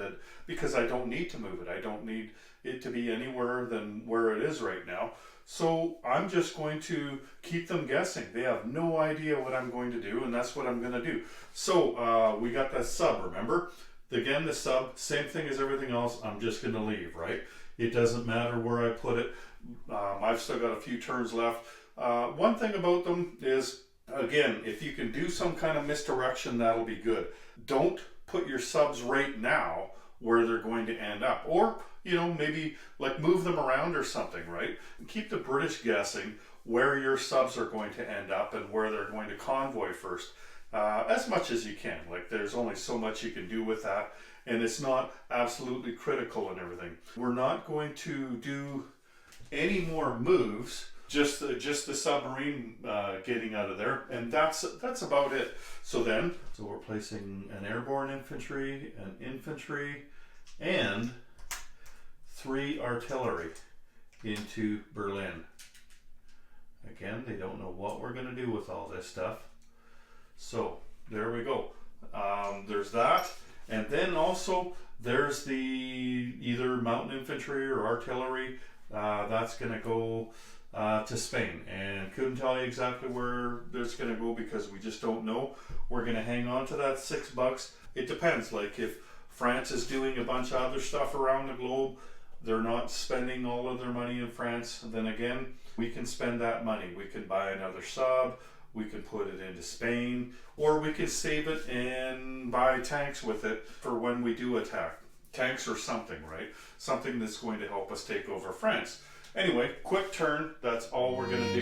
because I don't need to move it. I don't need it to be anywhere than where it is right now. So I'm just going to keep them guessing. They have no idea what I'm going to do, and that's what I'm going to do. So we got that sub, remember? Again, the sub, same thing as everything else. I'm just going to leave, right? It doesn't matter where I put it. I've still got a few turns left. One thing about them is Again, if you can do some kind of misdirection, that'll be good. Don't put your subs right now where they're going to end up. Or, you know, maybe like move them around or something, right? Keep the British guessing where your subs are going to end up and where they're going to convoy first. As much as you can. Like, there's only so much you can do with that, and it's not absolutely critical and everything. We're not going to do any more moves, just the submarine getting out of there, and that's about it. So we're placing an airborne infantry, an infantry, and 3 artillery into Berlin. Again, they don't know what we're going to do with all this stuff. So there we go. There's that, and then also there's the either mountain infantry or artillery that's going to go to Spain, and couldn't tell you exactly where it's going to go because we just don't know. We're going to hang on to that $6. It depends. Like, if France is doing a bunch of other stuff around the globe, they're not spending all of their money in France, then again, we can spend that money. We can buy another sub, we can put it into Spain, or we can save it and buy tanks with it for when we do attack. Tanks or something, right? Something that's going to help us take over France. Anyway, quick turn, that's all we're going to do.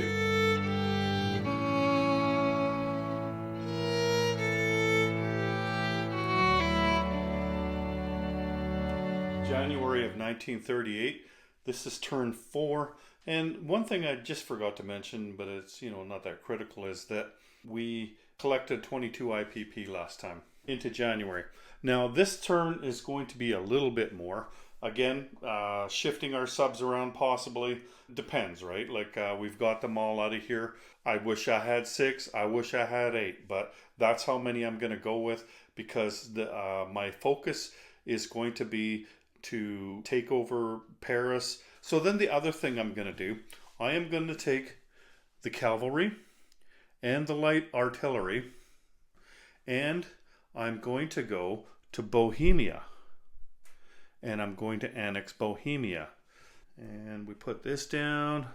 January of 1938. This is turn 4. And one thing I just forgot to mention, but it's, you know, not that critical, is that we collected 22 IPP last time into January. Now this turn is going to be a little bit more. Again, shifting our subs around possibly. Depends, right? Like, we've got them all out of here. I wish I had 6. I wish I had 8. But that's how many I'm going to go with, because my focus is going to be to take over Paris. So then the other thing I'm going to do, I am going to take the cavalry and the light artillery, and I'm going to go to Bohemia, and I'm going to annex Bohemia. And we put this down.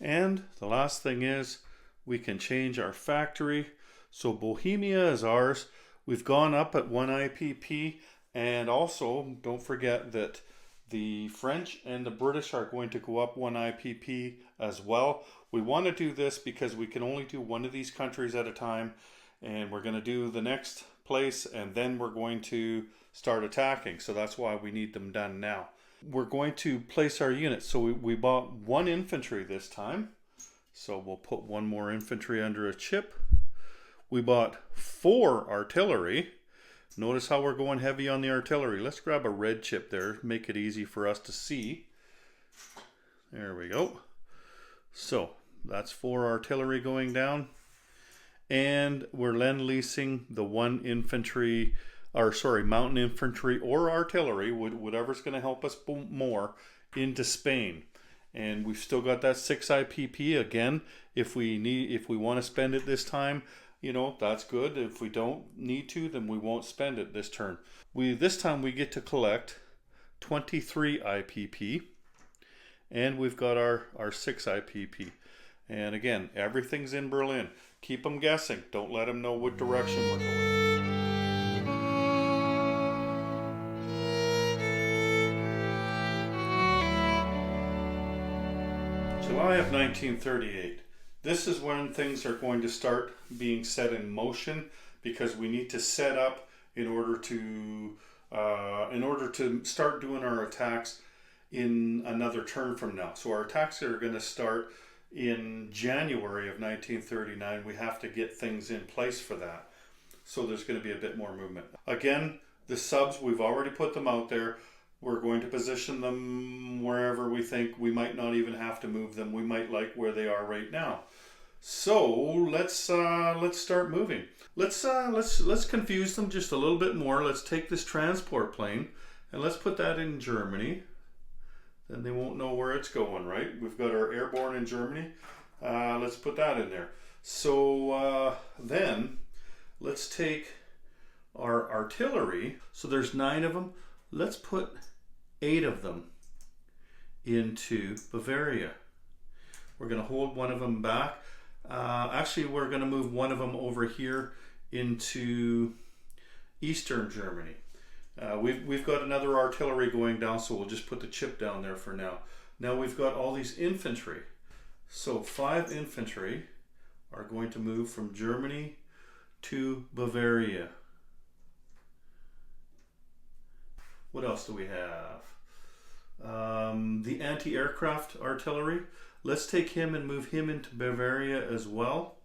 And the last thing is we can change our factory. So Bohemia is ours. We've gone up at 1 IPP, and also don't forget that the French and the British are going to go up 1 IPP as well. We want to do this because we can only do one of these countries at a time, and we're going to do the next place, and then we're going to start attacking. So that's why we need them done now. We're going to place our units. So we bought 1 infantry this time. So we'll put 1 more infantry under a chip. We bought 4 artillery. Notice how we're going heavy on the artillery. Let's grab a red chip there, make it easy for us to see. There we go. So that's 4 artillery going down. And we're lend-leasing the 1 infantry, or sorry, mountain infantry or artillery, whatever's going to help us more, into Spain. And we've still got that 6 IPP again. If we want to spend it this time, you know, that's good. If we don't need to, then we won't spend it this turn. This time we get to collect 23 IPP, and we've got our 6 IPP. And again, everything's in Berlin. Keep them guessing. Don't let them know what direction we're going. July of 1938. This is when things are going to start being set in motion, because we need to set up in order to start doing our attacks in another turn from now. So our attacks are going to start in January of 1939. We have to get things in place for that. So there's going to be a bit more movement. Again, the subs, we've already put them out there. We're going to position them wherever we think. We might not even have to move them. We might like where they are right now. So let's start moving. Let's confuse them just a little bit more. Let's take this transport plane and let's put that in Germany. Then they won't know where it's going, right? We've got our airborne in Germany. Let's put that in there. So then let's take our artillery. So there's 9 of them. Let's put 8 of them into Bavaria. We're going to hold one of them back. Actually, we're going to move one of them over here into Eastern Germany. We've got another artillery going down, so we'll just put the chip down there for now. Now we've got all these infantry. So 5 infantry are going to move from Germany to Bavaria. What else do we have? The anti-aircraft artillery. Let's take him and move him into Bavaria as well.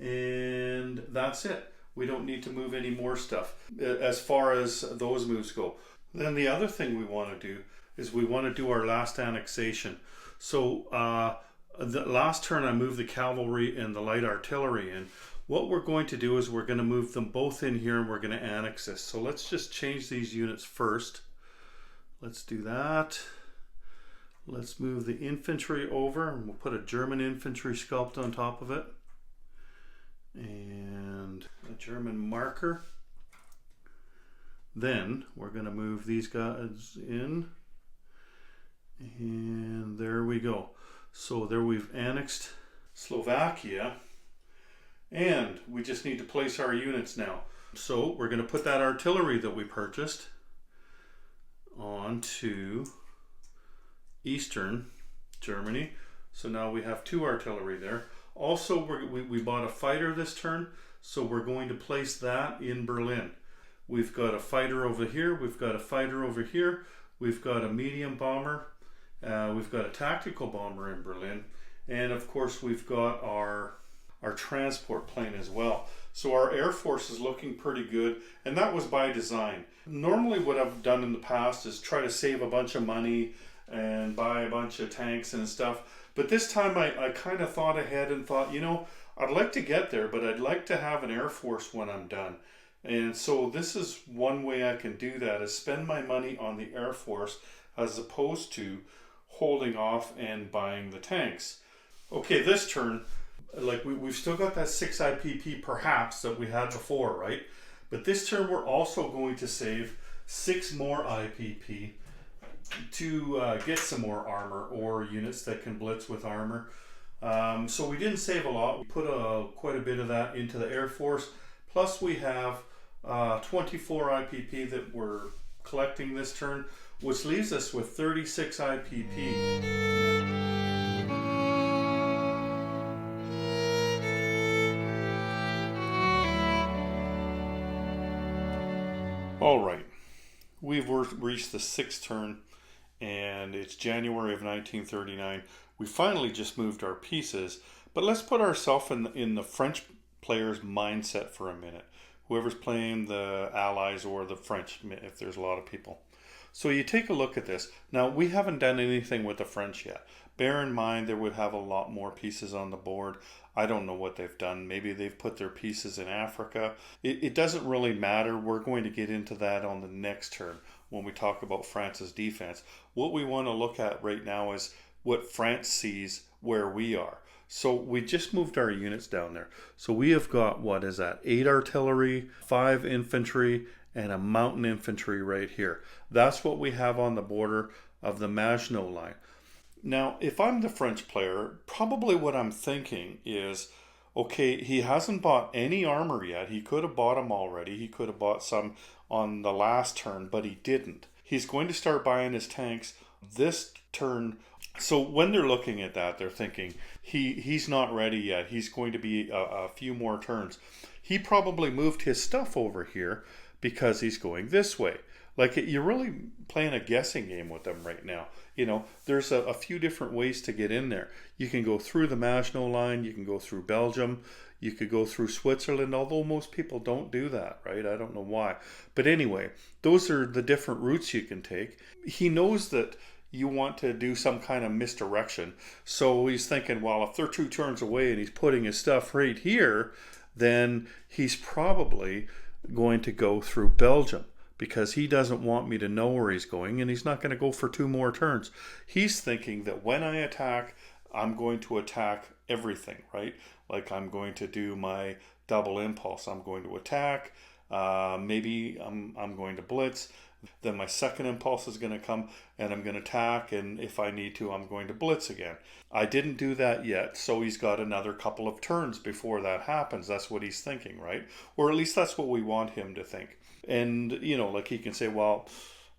And that's it. We don't need to move any more stuff as far as those moves go. Then the other thing we want to do is we want to do our last annexation. So the last turn I moved the cavalry and the light artillery in. What we're going to do is we're going to move them both in here and we're going to annex this. So let's just change these units first. Let's do that. Let's move the infantry over and we'll put a German infantry sculpt on top of it. And a German marker. Then we're going to move these guys in. And there we go. So there we've annexed Slovakia. And we just need to place our units now. So we're going to put that artillery that we purchased onto Eastern Germany. So now we have 2 artillery there. Also, we bought a fighter this turn, so we're going to place that in Berlin. We've got a fighter over here, we've got a fighter over here, we've got a medium bomber, we've got a tactical bomber in Berlin, and of course we've got our transport plane as well. So our Air Force is looking pretty good, and that was by design. Normally what I've done in the past is try to save a bunch of money and buy a bunch of tanks and stuff. But this time I kind of thought ahead and thought, you know, I'd like to get there, but I'd like to have an Air Force when I'm done. And so this is one way I can do that, is spend my money on the Air Force as opposed to holding off and buying the tanks. Okay, this turn, like we've still got that 6 IPP perhaps that we had before, right? But this turn we're also going to save 6 more IPP to get some more armor or units that can blitz with armor. So we didn't save a lot. We put quite a bit of that into the Air Force. Plus we have 24 IPP that we're collecting this turn, which leaves us with 36 IPP. All right, we've reached the 6th turn, and it's January of 1939. We finally just moved our pieces, but let's put ourselves in the French player's mindset for a minute. Whoever's playing the Allies or the French, if there's a lot of people. So you take a look at this. Now, we haven't done anything with the French yet. Bear in mind there would have a lot more pieces on the board. I don't know what they've done. Maybe they've put their pieces in Africa. It doesn't really matter. We're going to get into that on the next turn when we talk about France's defense. What we want to look at right now is what France sees where we are. So we just moved our units down there. So we have got, what is that, 8 artillery, 5 infantry, and a mountain infantry right here. That's what we have on the border of the Maginot Line. Now, if I'm the French player, probably what I'm thinking is, okay, he hasn't bought any armor yet. He could have bought them already. He could have bought some on the last turn, but he didn't. He's going to start buying his tanks this turn. So when they're looking at that, they're thinking, he's not ready yet. He's going to be a few more turns. He probably moved his stuff over here because he's going this way. Like, you're really playing a guessing game with them right now. You know, there's a few different ways to get in there. You can go through the Maginot Line, you can go through Belgium, you could go through Switzerland, although most people don't do that, right? I don't know why. But anyway, those are the different routes you can take. He knows that you want to do some kind of misdirection. So he's thinking, well, if they're 2 turns away and he's putting his stuff right here, then he's probably going to go through Belgium, because he doesn't want me to know where he's going, and he's not going to go for 2 more turns. He's thinking that when I attack, I'm going to attack everything, right? Like, I'm going to do my double impulse. I'm going to attack, Maybe I'm going to blitz. Then my second impulse is going to come and I'm going to attack. And if I need to, I'm going to blitz again. I didn't do that yet. So he's got another couple of turns before that happens. That's what he's thinking, right? Or at least that's what we want him to think. And, you know, like he can say, well,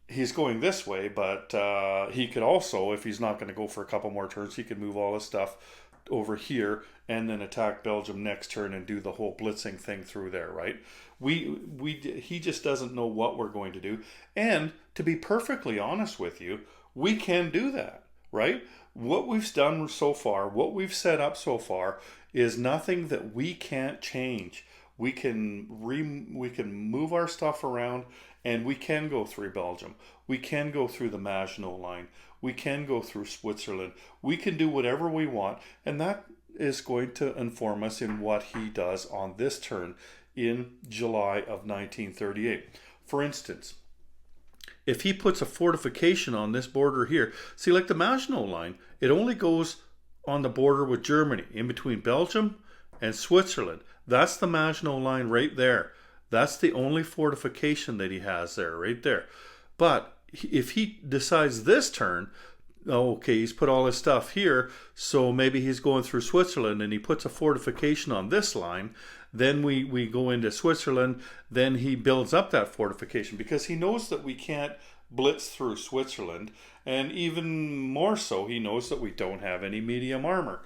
he's going this way, but he could also, if he's not going to go for a couple more turns, he could move all his stuff over here and then attack Belgium next turn and do the whole blitzing thing through there, right? He just doesn't know what we're going to do. And to be perfectly honest with you, we can do that, right? What we've done so far, what we've set up so far, is nothing that we can't change. We can move our stuff around, and we can go through Belgium. We can go through the Maginot Line. We can go through Switzerland. We can do whatever we want, and that is going to inform us in what he does on this turn in July of 1938. For instance, if he puts a fortification on this border here, see, like the Maginot Line, it only goes on the border with Germany, in between Belgium and Switzerland. That's the Maginot Line right there. That's the only fortification that he has there, right there. But if he decides this turn, okay, he's put all his stuff here, so maybe he's going through Switzerland and he puts a fortification on this line, then we go into Switzerland, then he builds up that fortification because he knows that we can't blitz through Switzerland, and even more so, he knows that we don't have any medium armor.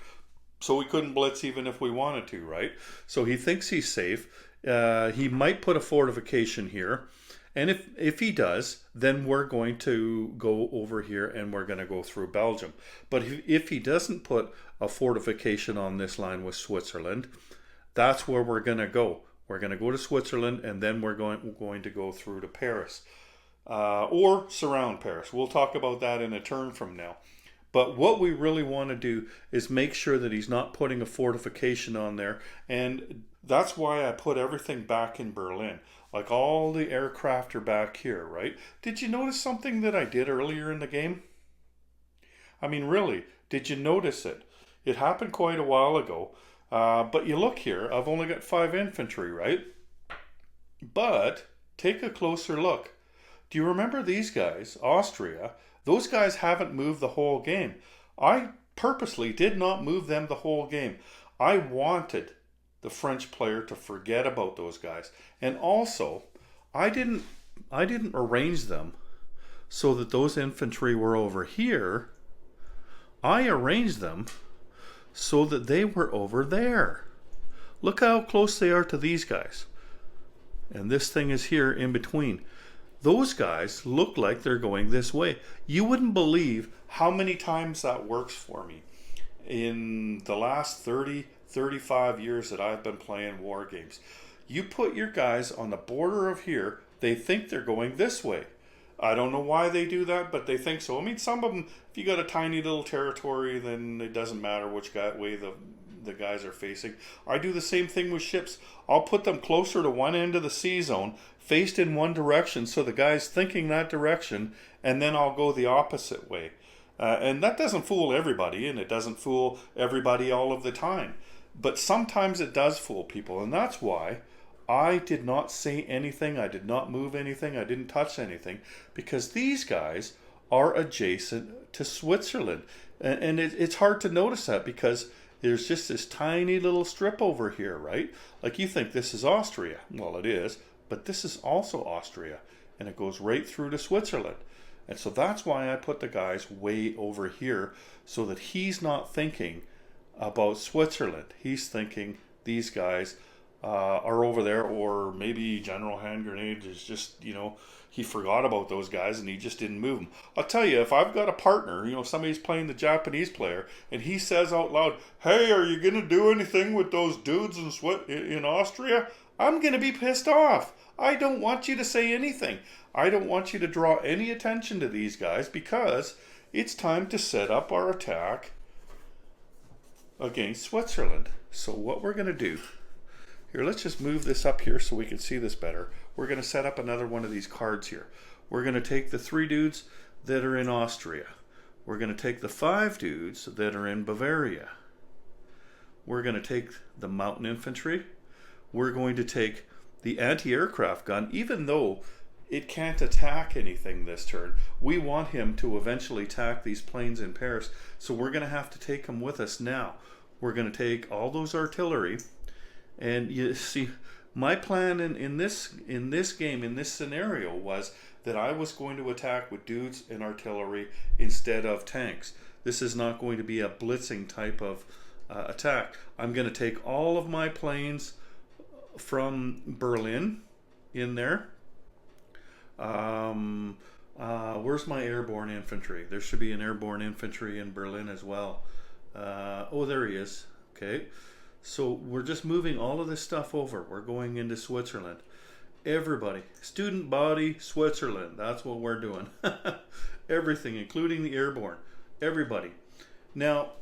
So we couldn't blitz even if we wanted to, right? So he thinks he's safe. He might put a fortification here. And if he does, then we're going to go over here and we're going to go through Belgium. But if he doesn't put a fortification on this line with Switzerland, that's where we're going to go. We're going to go to Switzerland, and then we're going to go through to Paris. Or surround Paris. We'll talk about that in a turn from now. But what we really want to do is make sure that he's not putting a fortification on there. And that's why I put everything back in Berlin. Like all the aircraft are back here, right? Did you notice something that I did earlier in the game? I mean, really, did you notice it? It happened quite a while ago. But you look here, I've only got 5 infantry, right? But take a closer look. Do you remember these guys, Austria? Those guys haven't moved the whole game. I purposely did not move them the whole game. I wanted the French player to forget about those guys. And also, I didn't arrange them so that those infantry were over here. I arranged them so that they were over there. Look how close they are to these guys. And this thing is here in between. Those guys look like they're going this way. You wouldn't believe how many times that works for me. In the last 30, 35 years that I've been playing war games. You put your guys on the border of here, they think they're going this way. I don't know why they do that, but they think so. I mean, some of them, if you got a tiny little territory, then it doesn't matter which way the guys are facing. I do the same thing with ships. I'll put them closer to one end of the sea zone, faced in one direction, so the guy's thinking that direction, and then I'll go the opposite way. And that doesn't fool everybody, and it doesn't fool everybody all of the time. But sometimes it does fool people, and that's why I did not say anything, I did not move anything, I didn't touch anything, because these guys are adjacent to Switzerland. And it's hard to notice that because there's just this tiny little strip over here, right? Like you think this is Austria. Well, it is, but this is also Austria, and it goes right through to Switzerland. And so that's why I put the guys way over here, so that he's not thinking about Switzerland. He's thinking these guys are over there, or maybe General Hand Grenade is just, he forgot about those guys and he just didn't move them. I'll tell you, if I've got a partner, somebody's playing the Japanese player, and he says out loud, "Hey, are you going to do anything with those dudes in Austria?" I'm going to be pissed off. I don't want you to say anything. I don't want you to draw any attention to these guys, because it's time to set up our attack against Switzerland. So what we're going to do, here, let's just move this up here so we can see this better. We're going to set up another one of these cards here. We're going to take the 3 dudes that are in Austria. We're going to take the 5 dudes that are in Bavaria. We're going to take the mountain infantry. We're going to take the anti-aircraft gun, even though it can't attack anything this turn, we want him to eventually attack these planes in Paris. So we're going to have to take him with us now. We're going to take all those artillery. And you see, my plan in this game, in this scenario, was that I was going to attack with dudes and artillery instead of tanks. This is not going to be a blitzing type of attack. I'm going to take all of my planes from Berlin in there. Where's my airborne infantry? There should be an airborne infantry in Berlin as well. Oh, there he is. Okay. So we're just moving all of this stuff over. We're going into Switzerland. Everybody, student body, Switzerland. That's what we're doing. Everything, including the airborne. Everybody. Now,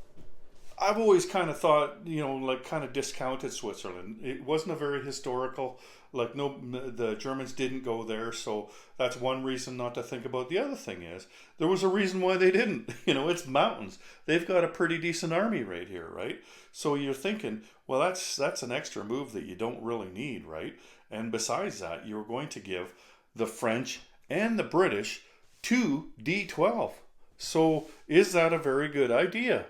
I've always kind of thought, like kind of discounted Switzerland. It wasn't a very historical, the Germans didn't go there, so that's one reason not to think about. The other thing is, there was a reason why they didn't. It's mountains. They've got a pretty decent army right here, right? So you're thinking, well, that's an extra move that you don't really need, right? And besides that, you're going to give the French and the British 2 D12. So is that a very good idea?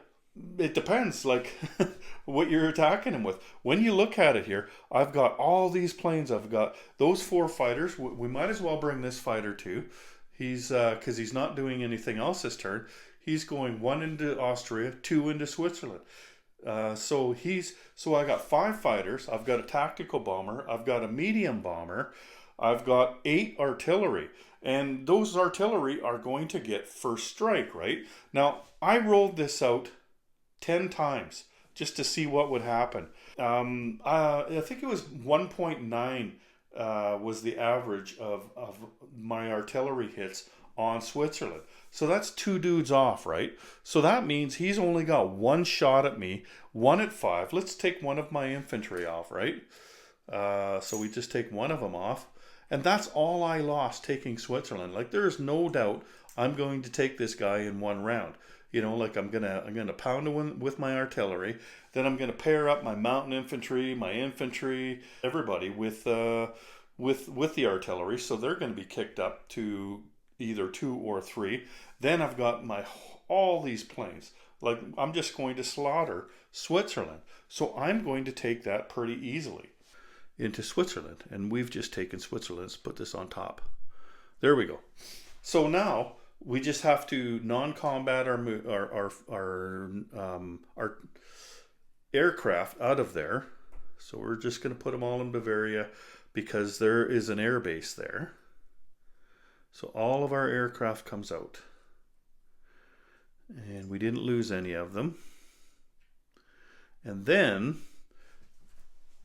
It depends, what you're attacking him with. When you look at it here, I've got all these planes. I've got those 4 fighters. We might as well bring this fighter too. He's because he's not doing anything else this turn. He's going 1 into Austria, 2 into Switzerland. So I got 5 fighters. I've got a tactical bomber. I've got a medium bomber. I've got 8 artillery. And those artillery are going to get first strike, right? Now, I rolled this out 10 times just to see what would happen. I think it was 1.9 was the average of my artillery hits on Switzerland. So that's 2 dudes off, right? So that means he's only got 1 shot at me, 1 at 5. Let's take one of my infantry off, right? So we just take one of them off. And that's all I lost taking Switzerland. There's no doubt I'm going to take this guy in 1 round. I'm gonna pound him with my artillery. Then I'm gonna pair up my mountain infantry, my infantry, everybody with the artillery. So they're going to be kicked up to either 2 or 3. Then I've got all these planes. I'm just going to slaughter Switzerland. So I'm going to take that pretty easily into Switzerland. And we've just taken Switzerland. Let's put this on top. There we go. So now we just have to non-combat our aircraft out of there. So we're just going to put them all in Bavaria because there is an air base there. So all of our aircraft comes out. And we didn't lose any of them. And then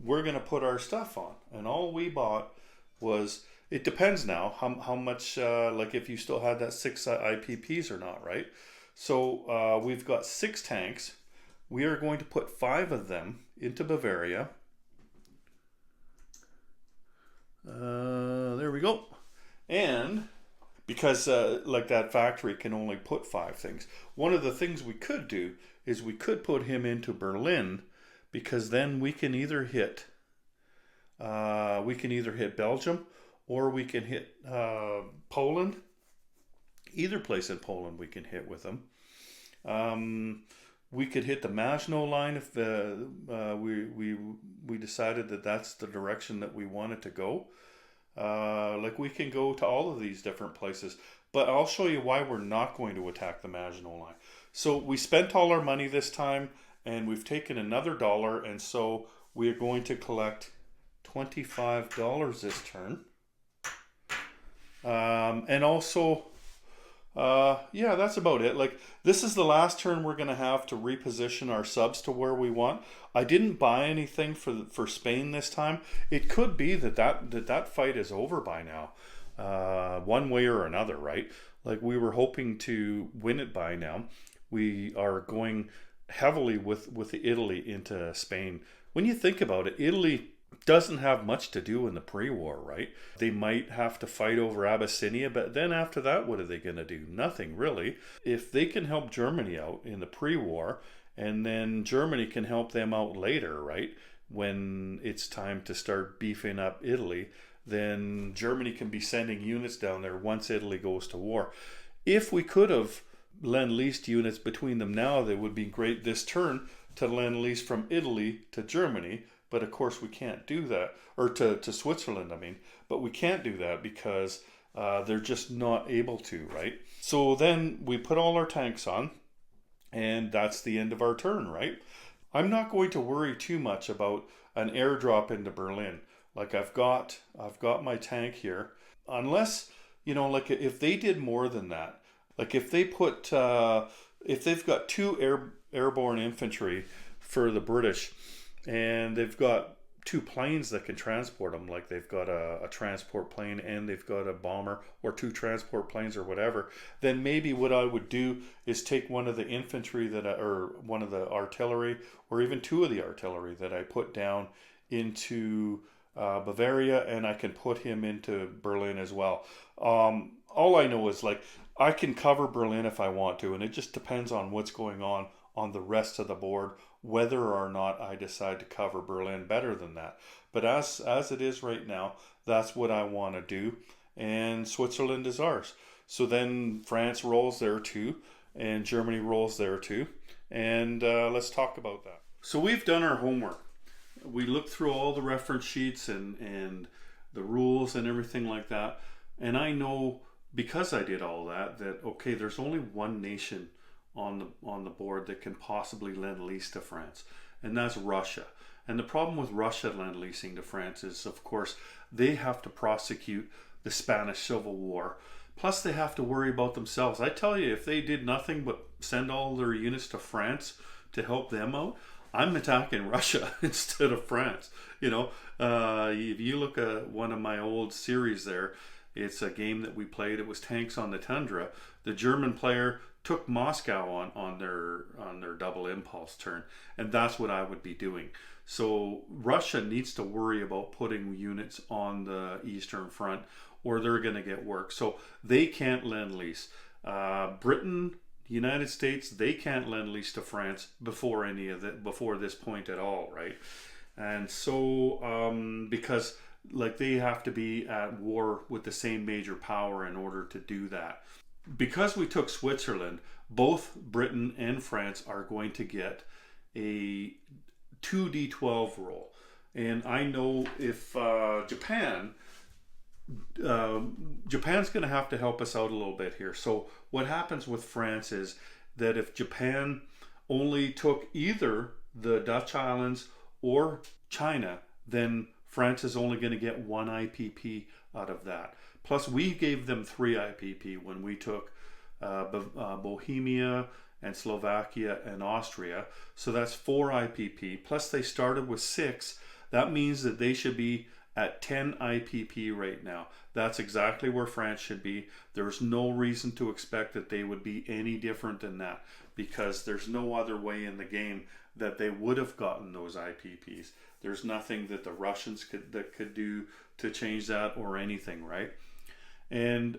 we're going to put our stuff on. And all we bought was, it depends now how much, if you still had that 6 IPPs or not, right? So we've got 6 tanks. We are going to put 5 of them into Bavaria. There we go. And because that factory can only put 5 things. One of the things we could do is we could put him into Berlin, because then we can either hit Belgium or we can hit Poland. Either place in Poland we can hit with them. We could hit the Maginot line if we decided that that's the direction that we wanted to go. We can go to all of these different places, but I'll show you why we're not going to attack the Maginot line. So we spent all our money this time, and we've taken another $1, and so we are going to collect $25 this turn. And also, that's about it. This is the last turn we're going to have to reposition our subs to where we want. I didn't buy anything for Spain this time. It could be that fight is over by now, one way or another, right? We were hoping to win it by now. We are going heavily with Italy into Spain. When you think about it, Italy doesn't have much to do in the pre-war, right? They might have to fight over Abyssinia, but then after that, what are they going to do? Nothing, really. If they can help Germany out in the pre-war, and then Germany can help them out later, right? when it's time to start beefing up Italy, then Germany can be sending units down there once Italy goes to war. If we could have lend-leased units between them now, that would be great this turn to lend-lease from Italy to Germany. But of course we can't do that, or to Switzerland, I mean. But we can't do that because they're just not able to, right? So then we put all our tanks on, and that's the end of our turn, right? I'm not going to worry too much about an airdrop into Berlin. Like I've got my tank here. Unless, like if they did more than that, like if they put, if they've got two airborne infantry for the British, and they've got two planes that can transport them, like they've got a transport plane and they've got a bomber, or two transport planes or whatever, then maybe what I would do is take one of the infantry or one of the artillery, or even two of the artillery that I put down into Bavaria, and I can put him into Berlin as well. All I know is, like, I can cover Berlin if I want to, and it just depends on what's going on the rest of the board, whether or not I decide to cover Berlin better than that. But as it is right now, that's what I want to do, and Switzerland is ours. So then France rolls there too, and Germany rolls there too, and let's talk about that. So we've done our homework. We looked through all the reference sheets and the rules and everything like that, and I know, because I did all that, okay, there's only one nation on the board that can possibly lend lease to France, and that's Russia. And the problem with Russia lend leasing to France is, of course, they have to prosecute the Spanish Civil War. Plus they have to worry about themselves. I tell you, if they did nothing but send all their units to France to help them out, I'm attacking Russia instead of France. If you look at one of my old series there, it's a game that we played. It was Tanks on the Tundra. The German player took Moscow on their double impulse turn, and that's what I would be doing. So Russia needs to worry about putting units on the Eastern Front, or they're going to get work. So they can't lend lease. Britain, United States, they can't lend lease to France before this point at all, right? And so because they have to be at war with the same major power in order to do that. Because we took Switzerland, both Britain and France are going to get a 2d12 roll. And I know if Japan's going to have to help us out a little bit here. So what happens with France is that if Japan only took either the Dutch islands or China, then France is only going to get one IPP out of that. Plus, we gave them 3 IPP when we took Bohemia and Slovakia and Austria. So that's 4 IPP. Plus, they started with 6. That means that they should be at 10 IPP right now. That's exactly where France should be. There's no reason to expect that they would be any different than that, because there's no other way in the game that they would have gotten those IPPs. There's nothing that the Russians could do to change that or anything, right? And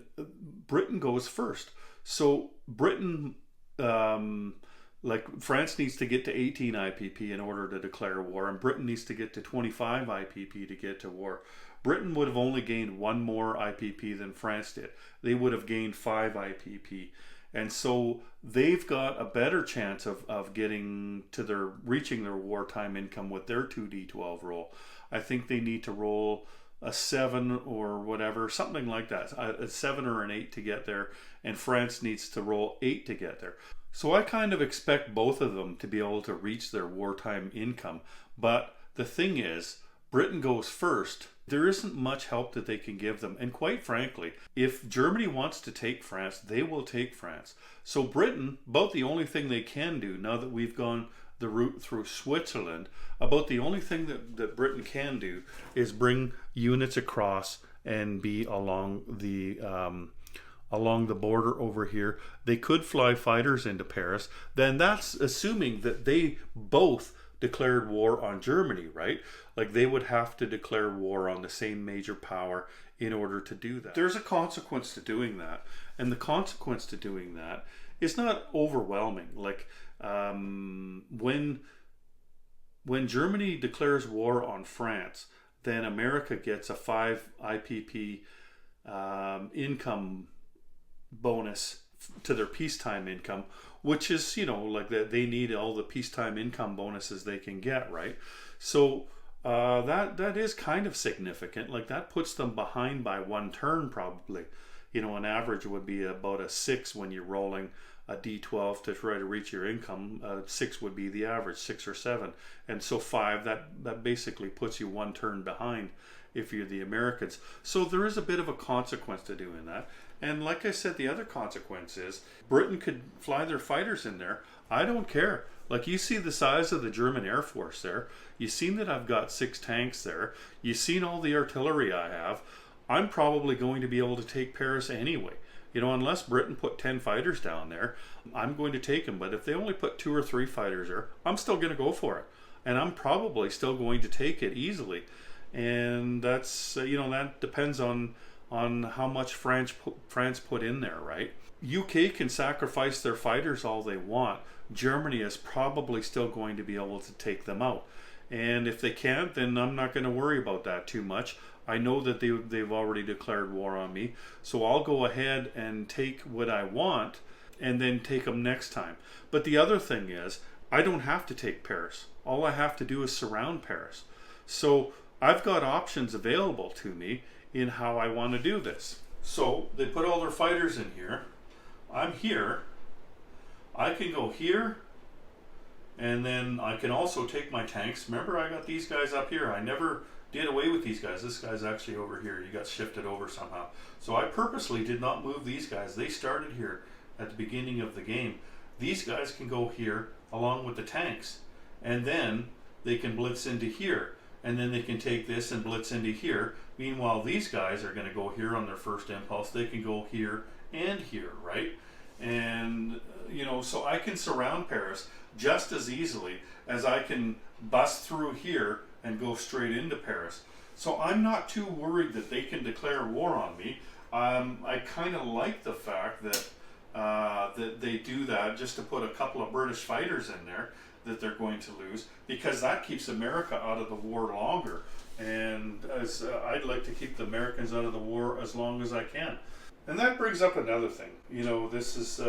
Britain goes first. So Britain, France needs to get to 18 IPP in order to declare war, and Britain needs to get to 25 IPP to get to war. Britain would have only gained 1 more IPP than France did. They would have gained 5 IPP. And so they've got a better chance of getting to reaching their wartime income with their 2d12 roll. I think they need to roll a 7 or whatever, something like that, a 7 or an 8 to get there, and France needs to roll 8 to get there. So I kind of expect both of them to be able to reach their wartime income. But the thing is, Britain goes first. There isn't much help that they can give them. And quite frankly, if Germany wants to take France, they will take France. So Britain, about the only thing they can do, now that we've gone the route through Switzerland, about the only thing that Britain can do is bring units across and be along the border over here. They could fly fighters into Paris. Then that's assuming that they both declared war on Germany, right? Like, they would have to declare war on the same major power in order to do that. There's a consequence to doing that, and the consequence to doing that is not overwhelming. Like, when When Germany declares war on France, then America gets a 5 IPP income bonus to their peacetime income, which is, like that they need all the peacetime income bonuses they can get, right? So that is kind of significant. Like that puts them behind by 1 turn probably. An average would be about a 6 when you're rolling a D12 to try to reach your income. 6 would be the average, 6 or 7. And so 5, that basically puts you 1 turn behind if you're the Americans. So there is a bit of a consequence to doing that. And like I said, the other consequence is Britain could fly their fighters in there. I don't care. Like you see the size of the German Air Force there. You've seen that I've got 6 tanks there. You've seen all the artillery I have. I'm probably going to be able to take Paris anyway. Unless Britain put 10 fighters down there, I'm going to take them. But if they only put 2 or 3 fighters there, I'm still going to go for it. And I'm probably still going to take it easily. And that's, that depends on how much France put in there, right? UK can sacrifice their fighters all they want. Germany is probably still going to be able to take them out. And if they can't, then I'm not going to worry about that too much. I know that they've already declared war on me, so I'll go ahead and take what I want and then take them next time. But the other thing is, I don't have to take Paris. All I have to do is surround Paris. So I've got options available to me in how I want to do this. So they put all their fighters in here. I'm here. I can go here, and then I can also take my tanks. Remember, I got these guys up here. I never did away with these guys. This guy's actually over here. He got shifted over somehow. So I purposely did not move these guys. They started here at the beginning of the game. These guys can go here along with the tanks, and then they can blitz into here, and then they can take this and blitz into here. Meanwhile, these guys are going to go here on their first impulse. They can go here and here, right? And so I can surround Paris just as easily as I can bust through here and go straight into Paris. So I'm not too worried that they can declare war on me. I kind of like the fact that they do that just to put a couple of British fighters in there that they're going to lose, because that keeps America out of the war longer. And I'd like to keep the Americans out of the war as long as I can. And that brings up another thing. This is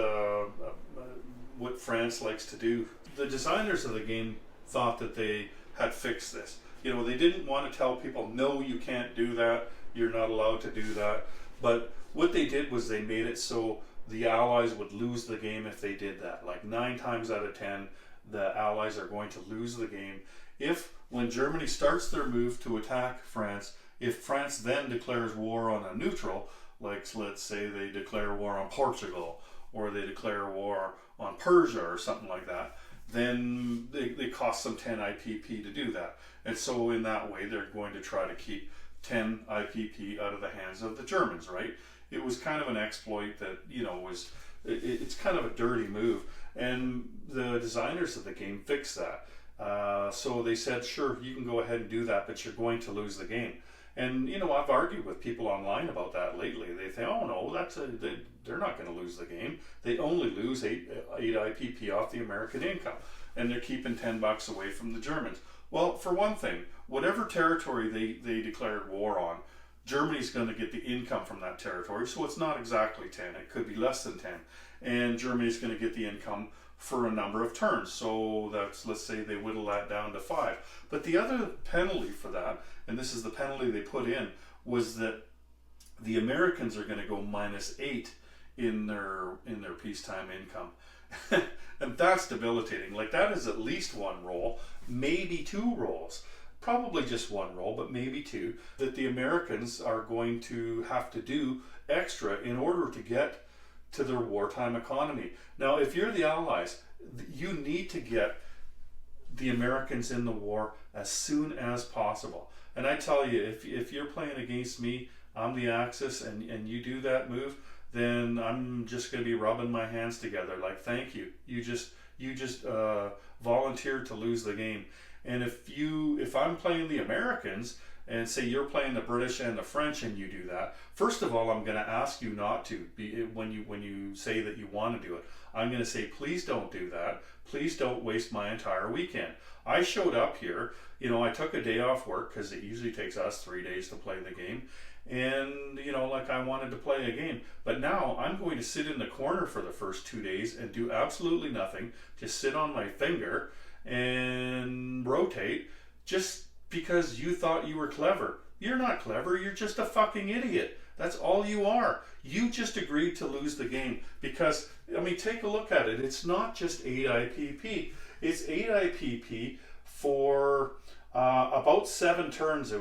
what France likes to do. The designers of the game thought that they had fixed this. They didn't want to tell people, no, you can't do that, you're not allowed to do that. But what they did was they made it so the Allies would lose the game if they did that. Like 9 times out of 10, the Allies are going to lose the game. When Germany starts their move to attack France, if France then declares war on a neutral, like let's say they declare war on Portugal, or they declare war on Persia or something like that, then they cost them 10 IPP to do that. And so in that way, they're going to try to keep 10 IPP out of the hands of the Germans, right? It was kind of an exploit that, it's kind of a dirty move. And the designers of the game fixed that. So they said, sure, you can go ahead and do that, but you're going to lose the game. And, I've argued with people online about that lately. They think, oh no, they're not going to lose the game. They only lose 8 IPP off the American income. And they're keeping $10 away from the Germans. Well, for one thing, whatever territory they declared war on, Germany's going to get the income from that territory. So it's not exactly 10. It could be less than 10. And Germany's going to get the income for a number of turns. So that's, let's say they whittle that down to 5. But the other penalty for that, and this is the penalty they put in, was that the Americans are going to go -8 in their peacetime income. And that's debilitating. Like, that is at least 1 roll, maybe 2 rolls. Probably just 1 roll, but maybe 2, that the Americans are going to have to do extra in order to get to their wartime economy. Now, if you're the Allies, you need to get the Americans in the war as soon as possible. And I tell you, if you're playing against me, I'm the Axis, and you do that move, then I'm just going to be rubbing my hands together like, thank you. You just volunteered to lose the game. And if I'm playing the Americans, and say you're playing the British and the French and you do that, first of all, I'm going to ask you not to be when you say that you want to do it. I'm going to say, please don't do that. Please don't waste my entire weekend. I showed up here, you know, I took a day off work because it usually takes us 3 days to play the game. And, you know, like I wanted to play a game. But now I'm going to sit in the corner for the first 2 days and do absolutely nothing. Just sit on my finger and rotate just because you thought you were clever. You're not clever. You're just a fucking idiot. That's all you are. You just agreed to lose the game because, I mean, take a look at it. It's not just 8 IPP. It's 8 IPP for about 7 turns.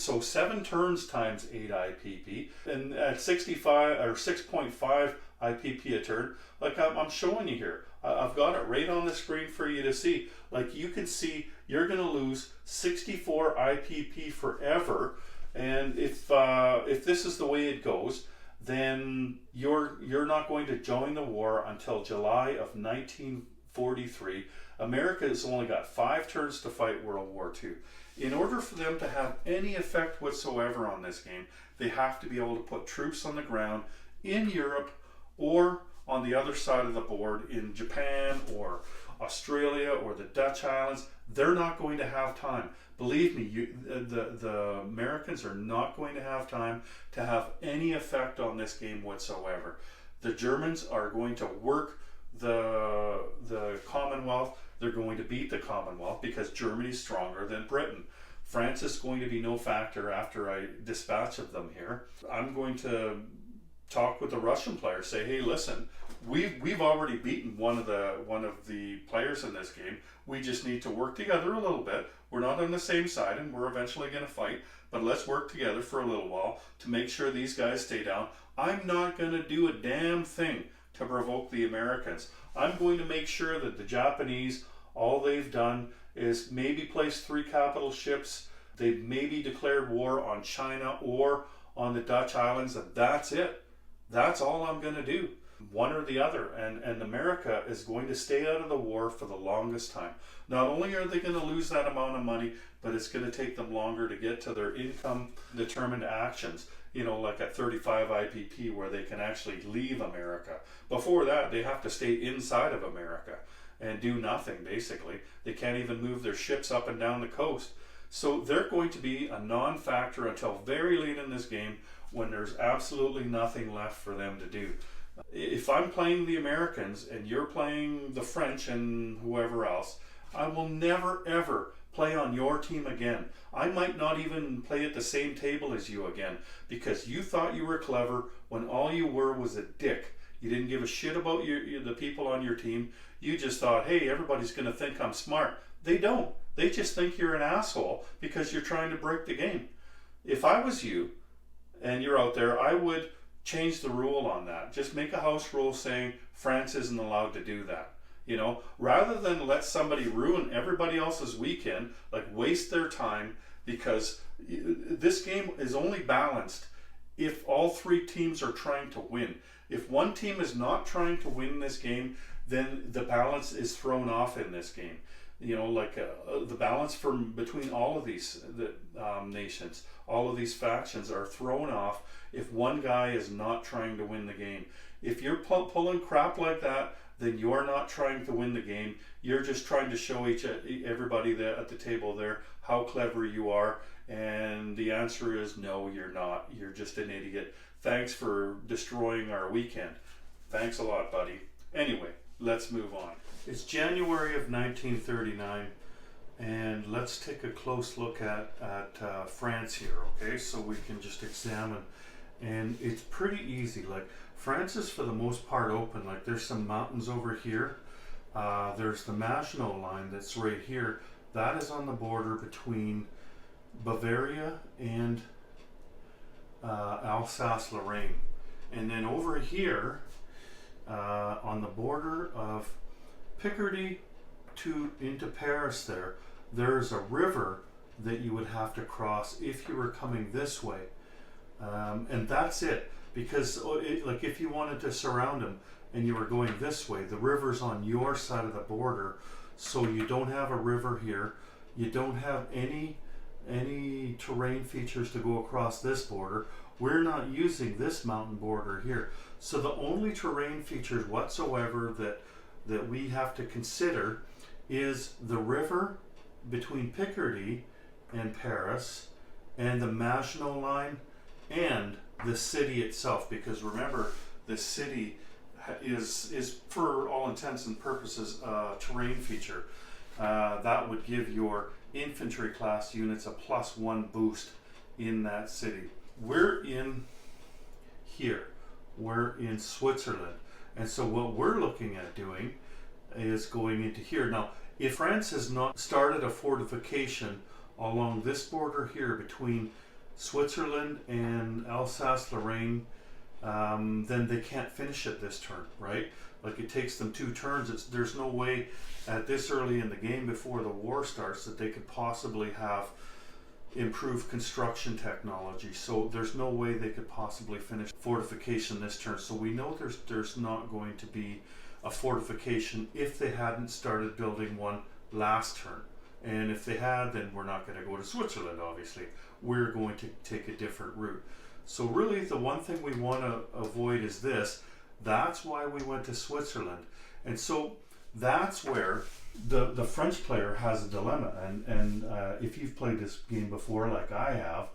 So 7 turns times 8 IPP, and at 65 or 6.5 IPP a turn, like I'm showing you here. I've got it right on the screen for you to see. Like you can see, you're going to lose 64 IPP forever. And if this is the way it goes, then you're not going to join the war until July of 1943. America has only got 5 turns to fight World War II. In order for them to have any effect whatsoever on this game, they have to be able to put troops on the ground in Europe or on the other side of the board in Japan or Australia or the Dutch islands. They're not going to have time. Believe me, the Americans are not going to have time to have any effect on this game whatsoever. The Germans are going to work the Commonwealth. They're going to beat the Commonwealth because Germany's stronger than Britain. France is going to be no factor after I dispatch of them here. I'm going to talk with the Russian players, say, hey, listen, we've already beaten one of the players in this game. We just need to work together a little bit. We're not on the same side, and we're eventually going to fight, but let's work together for a little while to make sure these guys stay down. I'm not going to do a damn thing to provoke the Americans. I'm going to make sure that the Japanese, all they've done is maybe place 3 capital ships. They've maybe declared war on China or on the Dutch islands, and that's it. That's all I'm going to do, one or the other. And America is going to stay out of the war for the longest time. Not only are they going to lose that amount of money, but it's going to take them longer to get to their income-determined actions. You know, like at 35 IPP where they can actually leave America. Before that, they have to stay inside of America and do nothing, basically. They can't even move their ships up and down the coast. So they're going to be a non-factor until very late in this game when there's absolutely nothing left for them to do. If I'm playing the Americans and you're playing the French and whoever else, I will never ever play on your team again. I might not even play at the same table as you again because you thought you were clever when all you were was a dick. You didn't give a shit about the people on your team. You just thought, hey, everybody's going to think I'm smart. They don't. They just think you're an asshole because you're trying to break the game. If I was you and you're out there, I would change the rule on that. Just make a house rule saying France isn't allowed to do that. You know, rather than let somebody ruin everybody else's weekend, like waste their time, because this game is only balanced if all 3 teams are trying to win. If one team is not trying to win this game, then the balance is thrown off in this game. You know, like the balance between all of these nations, all of these factions are thrown off if one guy is not trying to win the game. If you're pulling crap like that, then you're not trying to win the game. You're just trying to show everybody at the table there how clever you are. And the answer is no, you're not. You're just an idiot. Thanks for destroying our weekend. Thanks a lot, buddy. Anyway, let's move on. It's January of 1939, and let's take a close look at France here, okay? So we can just examine. And it's pretty easy. Like, France is for the most part open. Like, there's some mountains over here. There's the Maginot Line that's right here. That is on the border between Bavaria and Alsace-Lorraine. And then over here, on the border of Picardy into Paris there's a river that you would have to cross if you were coming this way. And that's it. Because like if you wanted to surround them and you were going this way, the river's on your side of the border, so you don't have a river here. You don't have any any terrain features to go across this border. We're not using this mountain border here. So the only terrain features whatsoever that we have to consider is the river between Picardy and Paris, and the Maginot Line, and the city itself. Because remember, the city is for all intents and purposes a terrain feature. That would give your infantry class units a +1 boost in that city. We're in here. We're in Switzerland. And so what we're looking at doing is going into here. Now, if France has not started a fortification along this border here between Switzerland and Alsace-Lorraine, then they can't finish it this turn, right? Like, it takes them 2 turns. There's no way at this early in the game before the war starts that they could possibly have improved construction technology. So there's no way they could possibly finish fortification this turn. So we know there's not going to be a fortification if they hadn't started building one last turn. And if they had, then we're not going to go to Switzerland, obviously. We're going to take a different route. So really the one thing we want to avoid is this. That's why we went to Switzerland. And so that's where the French player has a dilemma. And if you've played this game before, like I have,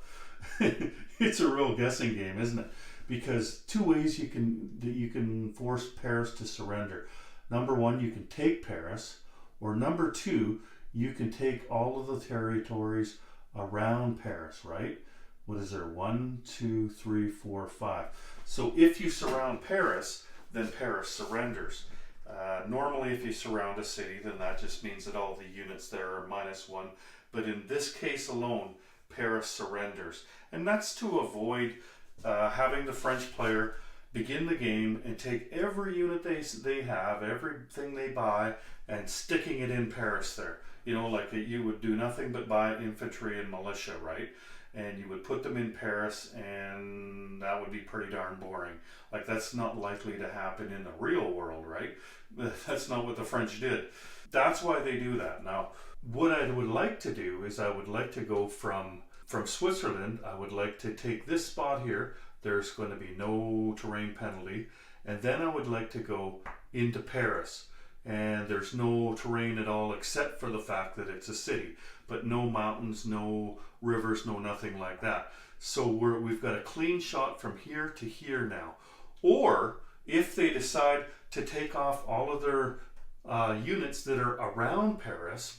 it's a real guessing game, isn't it? Because 2 ways you can force Paris to surrender. Number 1, you can take Paris, or number 2, you can take all of the territories around Paris, right? What is there? 1, 2, 3, 4, 5. So if you surround Paris, then Paris surrenders. Normally, if you surround a city, then that just means that all the units there are -1. But in this case alone, Paris surrenders. And that's to avoid having the French player begin the game and take every unit they have, everything they buy, and sticking it in Paris there. You know, like you would do nothing but buy infantry and militia, right? And you would put them in Paris, and that would be pretty darn boring. Like, that's not likely to happen in the real world, right? That's not what the French did. That's why they do that. Now, what I would like to do is I would like to go from Switzerland. I would like to take this spot here. There's going to be no terrain penalty. And then I would like to go into Paris. And there's no terrain at all except for the fact that it's a city. But no mountains, no rivers, no nothing like that. So we've got a clean shot from here to here now. Or if they decide to take off all of their units that are around Paris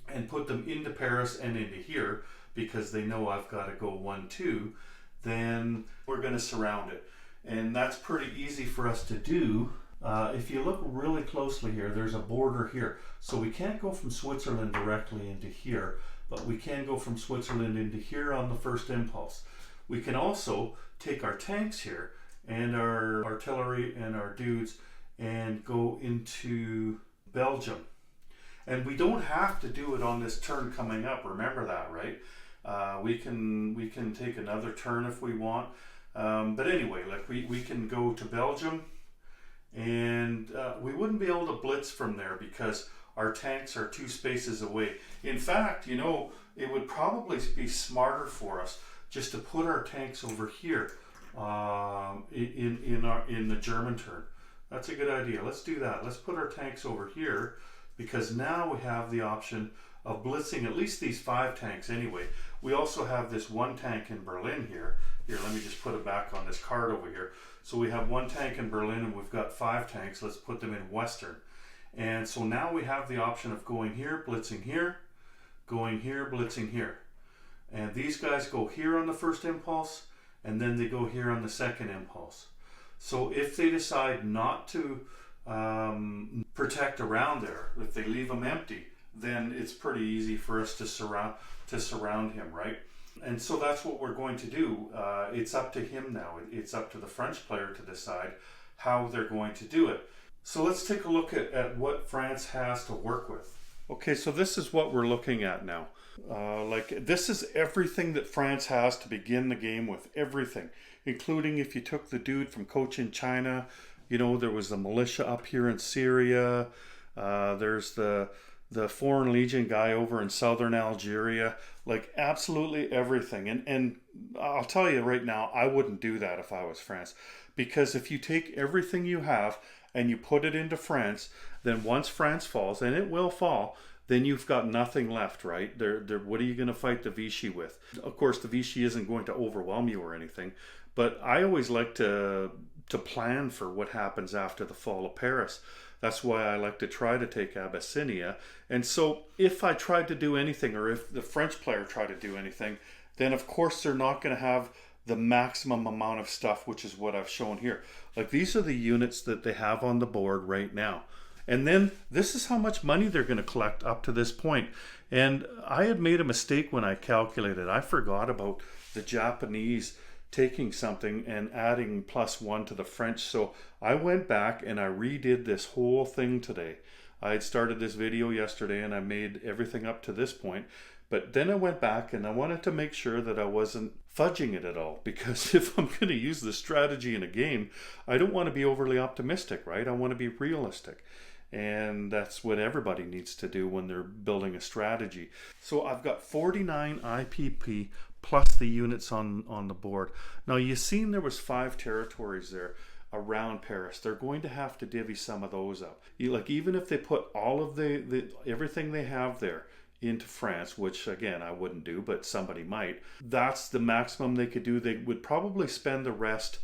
and put them into Paris and into here, because they know I've got to go 1, 2, then we're going to surround it. And that's pretty easy for us to do. If you look really closely here, there's a border here. So we can't go from Switzerland directly into here, but we can go from Switzerland into here on the first impulse. We can also take our tanks here and our artillery and our dudes and go into Belgium. And we don't have to do it on this turn coming up. Remember that, right? We can take another turn if we want. But anyway, like we can go to Belgium. And we wouldn't be able to blitz from there because our tanks are 2 spaces away. In fact, you know, it would probably be smarter for us just to put our tanks over here in the German turn. That's a good idea. Let's do that. Let's put our tanks over here, because now we have the option of blitzing at least these 5 tanks anyway. We also have this 1 tank in Berlin here. Here, let me just put it back on this card over here. So we have 1 tank in Berlin and we've got 5 tanks. Let's put them in Western. And so now we have the option of going here, blitzing here, going here, blitzing here. And these guys go here on the first impulse, and then they go here on the second impulse. So if they decide not to protect around there, if they leave them empty, then it's pretty easy for us to surround him, right? And so that's what we're going to do. It's up to him now. It's up to the French player to decide how they're going to do it. So let's take a look at what France has to work with. Okay, so this is what we're looking at now. This is everything that France has to begin the game with. Everything, including if you took the dude from Cochin, China. You know, there was the militia up here in Syria. There's the the Foreign Legion guy over in southern Algeria, like absolutely everything. And I'll tell you right now, I wouldn't do that if I was France, because if you take everything you have and you put it into France, then once France falls, and it will fall, then you've got nothing left, right? What are you going to fight the Vichy with? Of course, the Vichy isn't going to overwhelm you or anything, but I always like to plan for what happens after the fall of Paris. That's why I like to try to take Abyssinia. And so if I tried to do anything, or if the French player tried to do anything, then of course they're not going to have the maximum amount of stuff, which is what I've shown here. Like these are the units that they have on the board right now. And then this is how much money they're going to collect up to this point. And I had made a mistake when I calculated. I forgot about the Japanese taking something and adding +1 to the French. So I went back and I redid this whole thing today. I had started this video yesterday and I made everything up to this point. But then I went back and I wanted to make sure that I wasn't fudging it at all, because if I'm going to use this strategy in a game, I don't want to be overly optimistic, right? I want to be realistic. And that's what everybody needs to do when they're building a strategy. So I've got 49 IPP plus the units on the board. Now you've seen there was 5 territories there around Paris. They're going to have to divvy some of those up. Like even if they put all of the everything they have there into France, which again I wouldn't do, but somebody might, that's the maximum they could do. They would probably spend the rest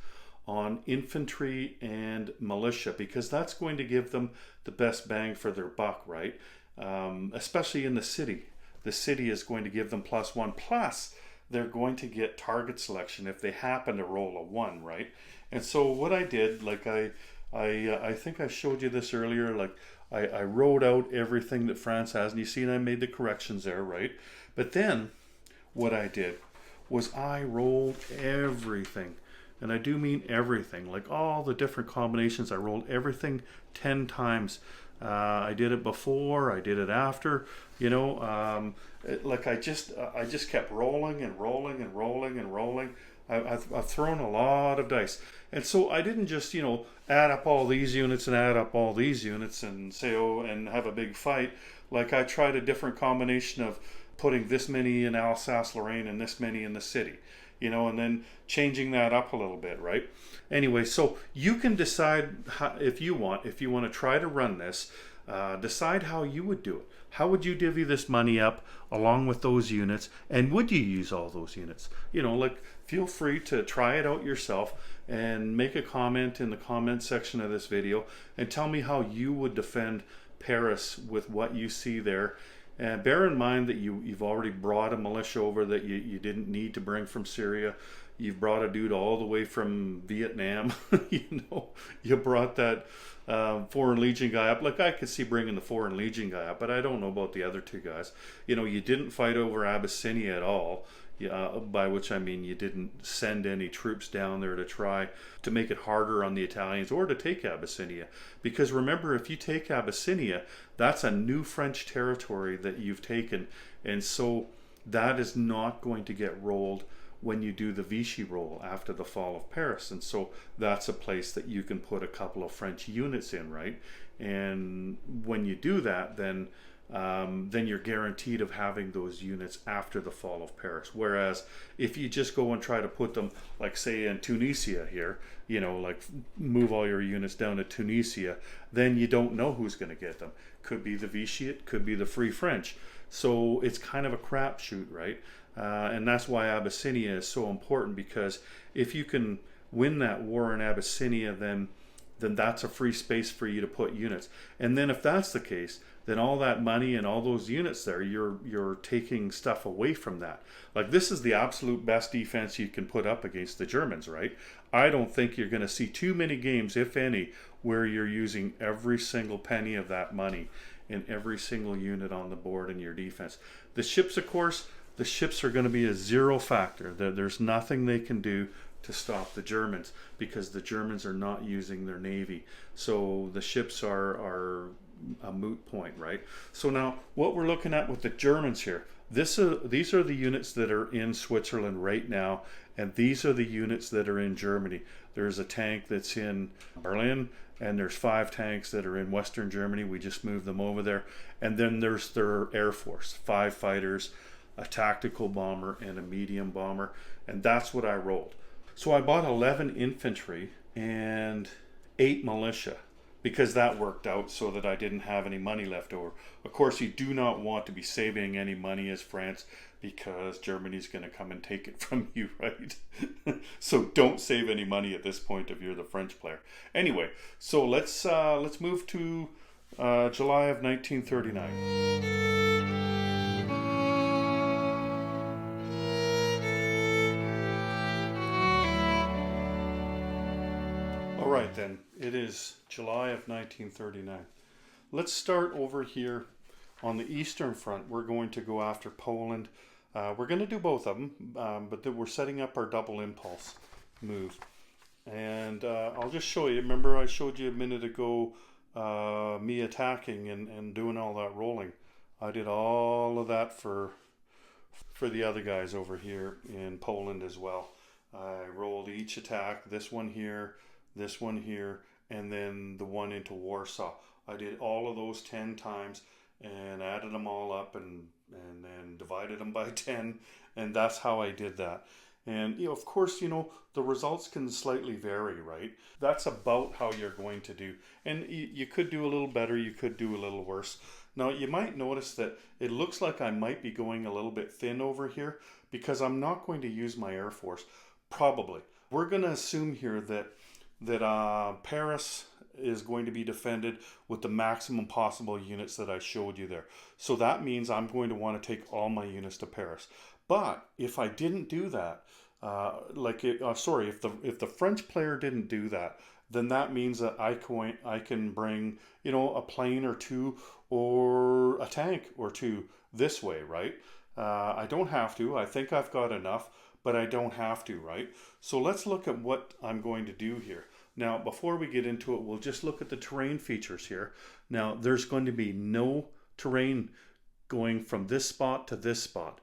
on infantry and militia, because that's going to give them the best bang for their buck, right? Especially in the city. The city is going to give them +1, plus they're going to get target selection if they happen to roll a 1, right? And so what I did, like I think I showed you this earlier, like I wrote out everything that France has, and you see, and I made the corrections there, right? But then what I did was I rolled everything. And I do mean everything, like all the different combinations. I rolled everything 10 times. I did it before, I did it after, you know, like I just kept rolling and rolling and rolling and rolling. I've thrown a lot of dice. And so I didn't just, you know, add up all these units and add up all these units and say, oh, and have a big fight. Like I tried a different combination of putting this many in Alsace-Lorraine and this many in the city, you know, and then changing that up a little bit, right? Anyway, so you can decide how, if you want to try to run this, decide how you would do it. How would you divvy this money up along with those units? And would you use all those units? You know, like feel free to try it out yourself and make a comment in the comment section of this video and tell me how you would defend Paris with what you see there. And bear in mind that you've already brought a militia over that you didn't need to bring from Syria. You've brought a dude all the way from Vietnam. You know, you brought that Foreign Legion guy up. Like I could see bringing the Foreign Legion guy up, but I don't know about the other 2 guys. You know, you didn't fight over Abyssinia at all. By which I mean you didn't send any troops down there to try to make it harder on the Italians or to take Abyssinia. Because remember, if you take Abyssinia, that's a new French territory that you've taken. And so that is not going to get rolled when you do the Vichy roll after the fall of Paris. And so that's a place that you can put a couple of French units in, right? And when you do that, then you're guaranteed of having those units after the fall of Paris. Whereas if you just go and try to put them, like say in Tunisia here, you know, like move all your units down to Tunisia, then you don't know who's going to get them. Could be the Vichy, it could be the Free French. So it's kind of a crapshoot, right? And that's why Abyssinia is so important, because if you can win that war in Abyssinia, then that's a free space for you to put units. And then if that's the case, then all that money and all those units there, you're taking stuff away from that. Like this is the absolute best defense you can put up against the Germans, right? I don't think you're going to see too many games, if any, where you're using every single penny of that money in every single unit on the board in your defense. The ships, of course, the ships are going to be a zero factor. There's nothing they can do to stop the Germans, because the Germans are not using their navy. So the ships are a moot point, right? So now what we're looking at with the Germans here, these are the units that are in Switzerland right now, and these are the units that are in Germany. There's a tank that's in Berlin, and there's 5 tanks that are in Western Germany. We just moved them over there. And then there's their Air Force, 5 fighters, a tactical bomber, and a medium bomber. And that's what I rolled. So I bought 11 infantry and 8 militia, because that worked out so that I didn't have any money left over. Of course, you do not want to be saving any money as France, because Germany's going to come and take it from you, right? So don't save any money at this point if you're the French player. Anyway, so let's move to July of 1939. All right, then, it is July of 1939. Let's start over here on the Eastern Front. We're going to go after Poland. We're going to do both of them, but then we're setting up our double impulse move. And I'll just show you. Remember I showed you a minute ago me attacking and doing all that rolling. I did all of that for the other guys over here in Poland as well. I rolled each attack, this one here, and then the one into Warsaw. I did all of those 10 times and added them all up and then divided them by 10, and that's how I did that. And of course, the results can slightly vary, right? That's about how you're going to do. And you could do a little better, you could do a little worse. Now, you might notice that it looks like I might be going a little bit thin over here, because I'm not going to use my Air Force. Probably. We're going to assume here that Paris is going to be defended with the maximum possible units that I showed you there. So that means I'm going to want to take all my units to Paris. But if I didn't do that, if the French player didn't do that, then that means that I can bring, a plane or two or a tank or two this way, right? I don't have to. I think I've got enough, but I don't have to, right? So let's look at what I'm going to do here. Now, before we get into it, we'll just look at the terrain features here. Now, there's going to be no terrain going from this spot to this spot.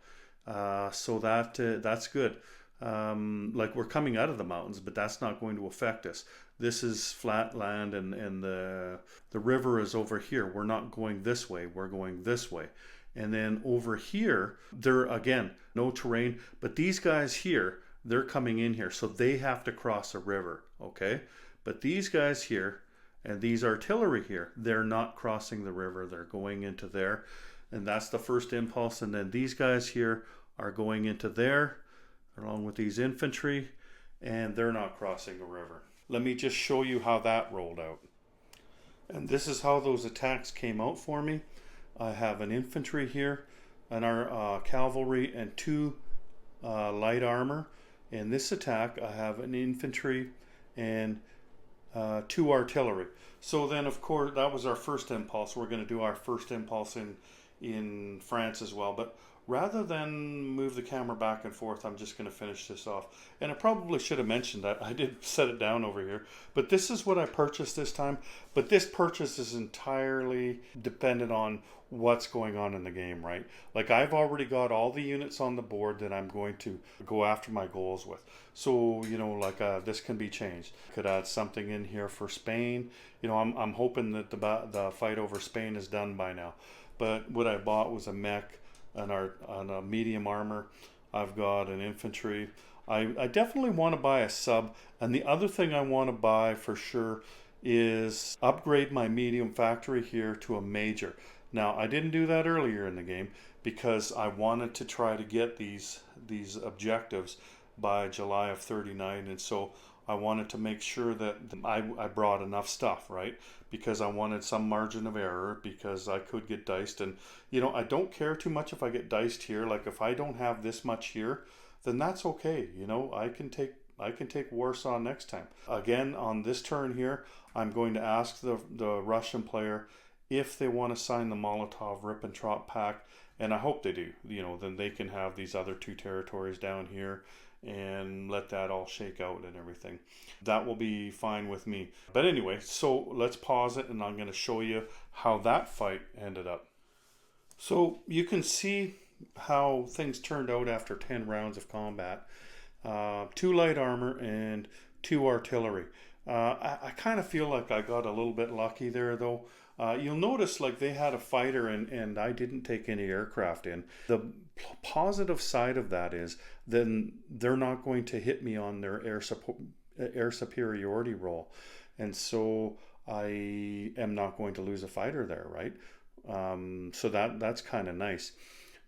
So that's good. Like, we're coming out of the mountains, but that's not going to affect us. This is flat land, and the river is over here. We're not going this way. We're going this way. And then over here, there, again, no terrain. But these guys here, they're coming in here. So they have to cross a river, okay? But these guys here, and these artillery here, they're not crossing the river. They're going into there. And that's the first impulse. And then these guys here are going into there, along with these infantry. And they're not crossing a river. Let me just show you how that rolled out. And this is how those attacks came out for me. I have an infantry here, and our cavalry, and 2 light armor. In this attack, I have an infantry and 2 artillery. So then, of course, that was our first impulse. We're going to do our first impulse in France as well. But rather than move the camera back and forth, I'm just going to finish this off. And I probably should have mentioned that. I did set it down over here. But this is what I purchased this time. But this purchase is entirely dependent on what's going on in the game, right? Like, I've already got all the units on the board that I'm going to go after my goals with. So, this can be changed. Could add something in here for Spain. I'm hoping that the fight over Spain is done by now. But what I bought was a mech, and a medium armor. I've got an infantry. I definitely want to buy a sub. And the other thing I want to buy for sure is upgrade my medium factory here to a major. Now, I didn't do that earlier in the game because I wanted to try to get these objectives by July of 39, and so I wanted to make sure that I brought enough stuff, right? Because I wanted some margin of error, because I could get diced. And I don't care too much if I get diced here. Like, if I don't have this much here, then that's okay. I can take Warsaw next time. Again, on this turn here, I'm going to ask the Russian player if they want to sign the Molotov-Ribbentrop Pact, and I hope they do. Then they can have these other 2 territories down here and let that all shake out and everything. That will be fine with me. But anyway, so let's pause it, and I'm going to show you how that fight ended up. So you can see how things turned out after 10 rounds of combat. 2 light armor and 2 artillery. I kind of feel like I got a little bit lucky there, though. You'll notice like they had a fighter and I didn't take any aircraft in. The positive side of that is then they're not going to hit me on their air superiority roll. And so I am not going to lose a fighter there, right? So that's kind of nice.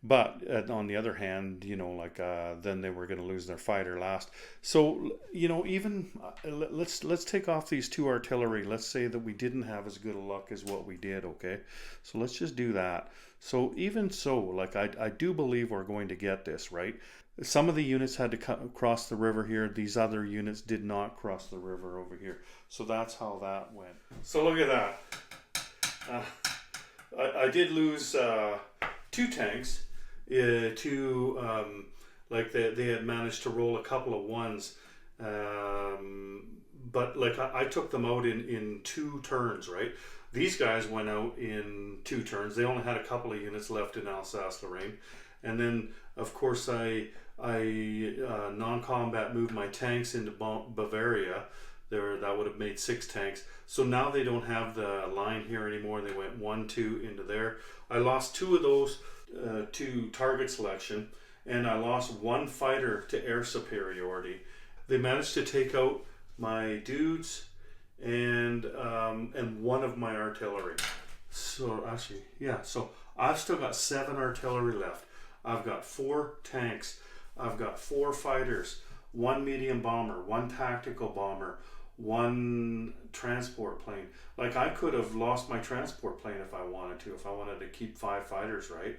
But on the other hand, like then they were going to lose their fighter last. So even let's take off these 2 artillery. Let's say that we didn't have as good a luck as what we did. Okay, so let's just do that. So even so, like I do believe we're going to get this, right. Some of the units had to cross the river here. These other units did not cross the river over here. So that's how that went. So look at that. I did lose 2 tanks. Like they had managed to roll a couple of 1s, but like I took them out in 2 turns, right? These guys went out in 2 turns. They only had a couple of units left in Alsace-Lorraine, and then of course I non-combat moved my tanks into Bavaria. That would have made 6 tanks. So now they don't have the line here anymore. They went 1, 2 into there. I lost 2 of those to target selection, and I lost 1 fighter to air superiority. They managed to take out my dudes and 1 of my artillery. So actually, yeah. So I've still got 7 artillery left. I've got 4 tanks. I've got 4 fighters, 1 medium bomber, 1 tactical bomber, 1 transport plane. Like I could have lost my transport plane if I wanted to keep 5 fighters, right?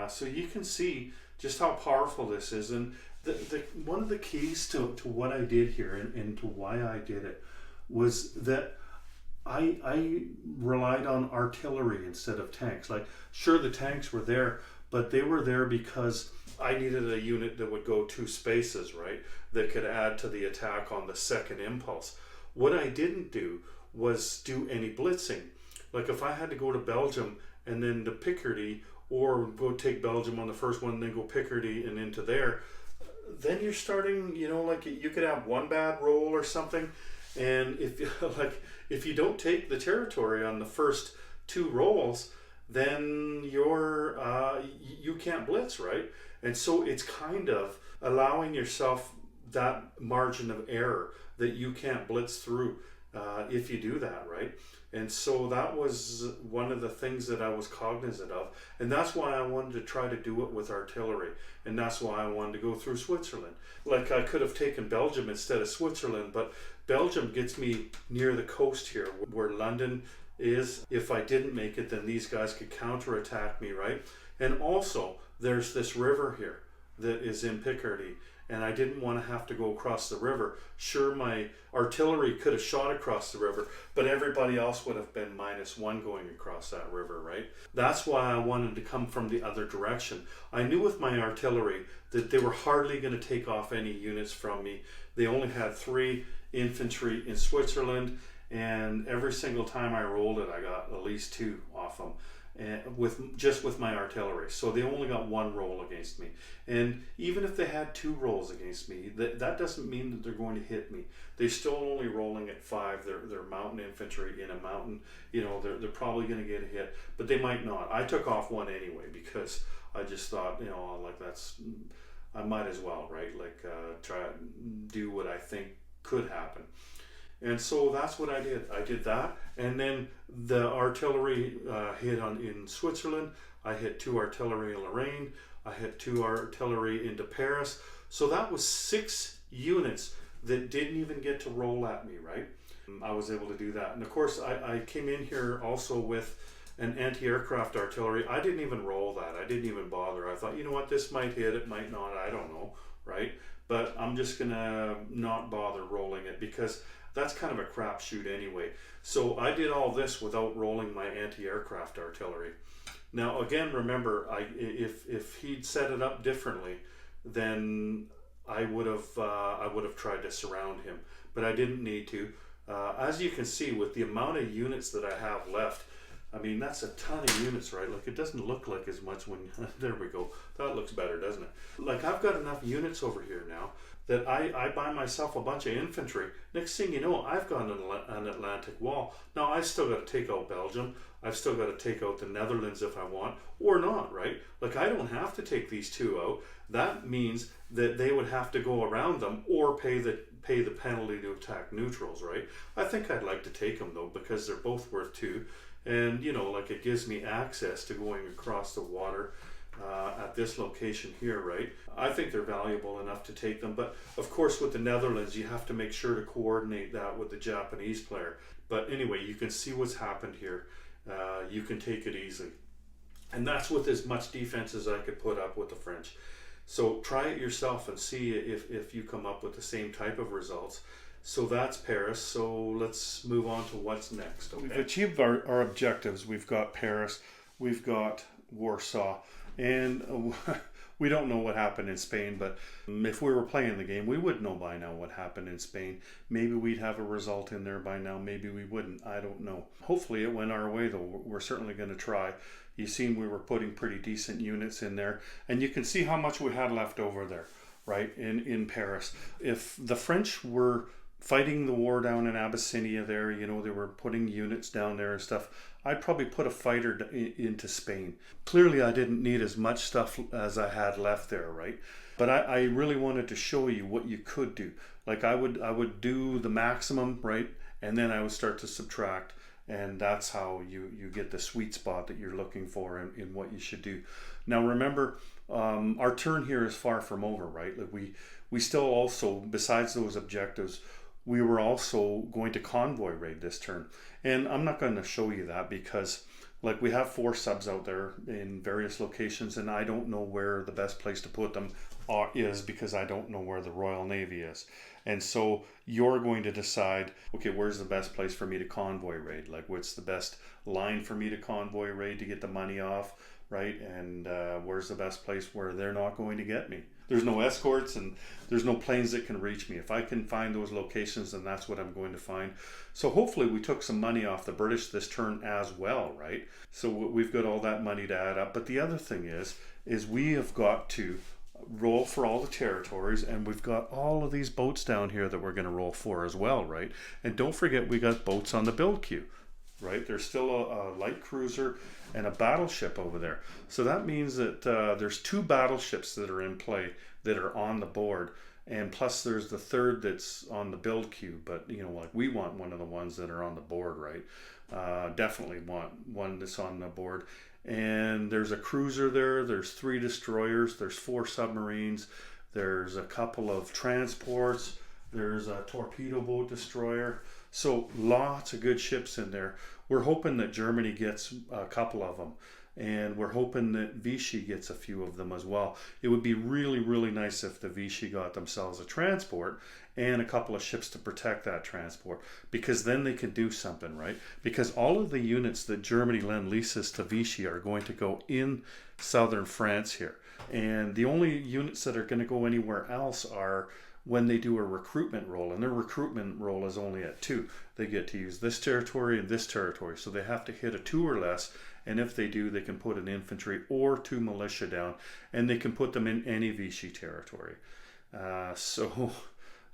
So you can see just how powerful this is. And one of the keys to what I did here and to why I did it was that I relied on artillery instead of tanks. Like, sure, the tanks were there, but they were there because I needed a unit that would go 2 spaces, right? That could add to the attack on the second impulse. What I didn't do was do any blitzing. Like if I had to go to Belgium and then to Picardy, or go take Belgium on the first one and then go Picardy and into there, then you're starting, like you could have 1 bad roll or something. And if you don't take the territory on the first 2 rolls, then you can't blitz, right? And so it's kind of allowing yourself that margin of error that you can't blitz through if you do that, right? And so that was one of the things that I was cognizant of, and that's why I wanted to try to do it with artillery, and that's why I wanted to go through Switzerland. Like I could have taken Belgium instead of Switzerland, but Belgium gets me near the coast here where London is. If I didn't make it, then these guys could counterattack me, right? And also there's this river here that is in Picardy, and I didn't want to have to go across the river. Sure, my artillery could have shot across the river, but everybody else would have been -1 going across that river, right? That's why I wanted to come from the other direction. I knew with my artillery that they were hardly going to take off any units from me. They only had 3 infantry in Switzerland, and every single time I rolled it, I got at least 2 off them. And with my artillery, so they only got 1 roll against me. And even if they had 2 rolls against me, that doesn't mean that they're going to hit me. They're still only rolling at 5. They're mountain infantry in a mountain. They're probably going to get a hit, but they might not. I took off 1 anyway because I just thought, I might as well, right? Like try to do what I think could happen. And so that's what I did. I did that, and then the artillery hit in Switzerland. I hit 2 artillery in Lorraine. I hit 2 artillery into Paris. So that was 6 units that didn't even get to roll at me, right? I was able to do that. And of course, I came in here also with an anti-aircraft artillery. I didn't even roll that. I didn't even bother. I thought, you know what, this might hit, it might not, I don't know, right? But I'm just gonna not bother rolling it because that's kind of a crapshoot anyway. So I did all this without rolling my anti-aircraft artillery. Now again, remember, if he'd set it up differently, then I would have tried to surround him, but I didn't need to. As you can see, with the amount of units that I have left, I mean, that's a ton of units, right? Like, it doesn't look like as much when, there we go. That looks better, doesn't it? Like, I've got enough units over here now that I buy myself a bunch of infantry. Next thing you know, I've got an Atlantic wall. Now I've still got to take out Belgium. I've still got to take out the Netherlands if I want, or not, right? Like, I don't have to take these two out. That means that they would have to go around them or pay the penalty to attack neutrals, right? I think I'd like to take them though, because they're both worth 2, and you know, like, it gives me access to going across the water at this location here, right? I think they're valuable enough to take them, but of course with the Netherlands you have to make sure to coordinate that with the Japanese player. But anyway, you can see what's happened here. You can take it easily, and that's with as much defense as I could put up with the French. So try it yourself and see if you come up with the same type of results. So that's Paris. So let's move on to what's next. Okay? We've achieved our objectives. We've got Paris, we've got Warsaw, and we don't know what happened in Spain, but if we were playing the game, we would know by now what happened in Spain. Maybe we'd have a result in there by now, maybe we wouldn't, I don't know. Hopefully it went our way though. We're certainly going to try. You've seen we were putting pretty decent units in there, and you can see how much we had left over there, right, in Paris. If the French were fighting the war down in Abyssinia there, you know, they were putting units down there and stuff, I'd probably put a fighter into Spain. Clearly I didn't need as much stuff as I had left there, right? But I really wanted to show you what you could do. Like, I would do the maximum, right, and then I would start to subtract, and that's how you get the sweet spot that you're looking for in what you should do. Now remember, our turn here is far from over, right? Like, we still also, besides those objectives, we were also going to convoy raid this turn. And I'm not going to show you that because, like, we have 4 subs out there in various locations, and I don't know where the best place to put them is, because I don't know where the Royal Navy is. And so you're going to decide, okay, where's the best place for me to convoy raid? Like, what's the best line for me to convoy raid to get the money off, right? And where's the best place where they're not going to get me? There's no escorts and there's no planes that can reach me. If I can find those locations, then that's what I'm going to find. So hopefully we took some money off the British this turn as well, right? So we've got all that money to add up. But the other thing is we have got to roll for all the territories, and we've got all of these boats down here that we're going to roll for as well, right? And don't forget, we got boats on the build queue, right? There's still a light cruiser and a battleship over there. So that means that there's 2 battleships that are in play that are on the board, and plus there's the 3rd that's on the build queue. But you know, like, we want one of the ones that are on the board, right? Definitely want one that's on the board. And there's a cruiser there, there's 3 destroyers, there's 4 submarines, there's a couple of transports, there's a torpedo boat destroyer. So lots of good ships in there. We're hoping that Germany gets a couple of them, and we're hoping that Vichy gets a few of them as well. It would be really, really nice if the Vichy got themselves a transport and a couple of ships to protect that transport, because then they could do something, right? Because all of the units that Germany lend-leases to Vichy are going to go in southern France here. And the only units that are going to go anywhere else are when they do a recruitment roll, and their recruitment roll is only at 2. They get to use this territory and this territory, so they have to hit a 2 or less, and if they do, they can put an infantry or 2 militia down, and they can put them in any Vichy territory. So,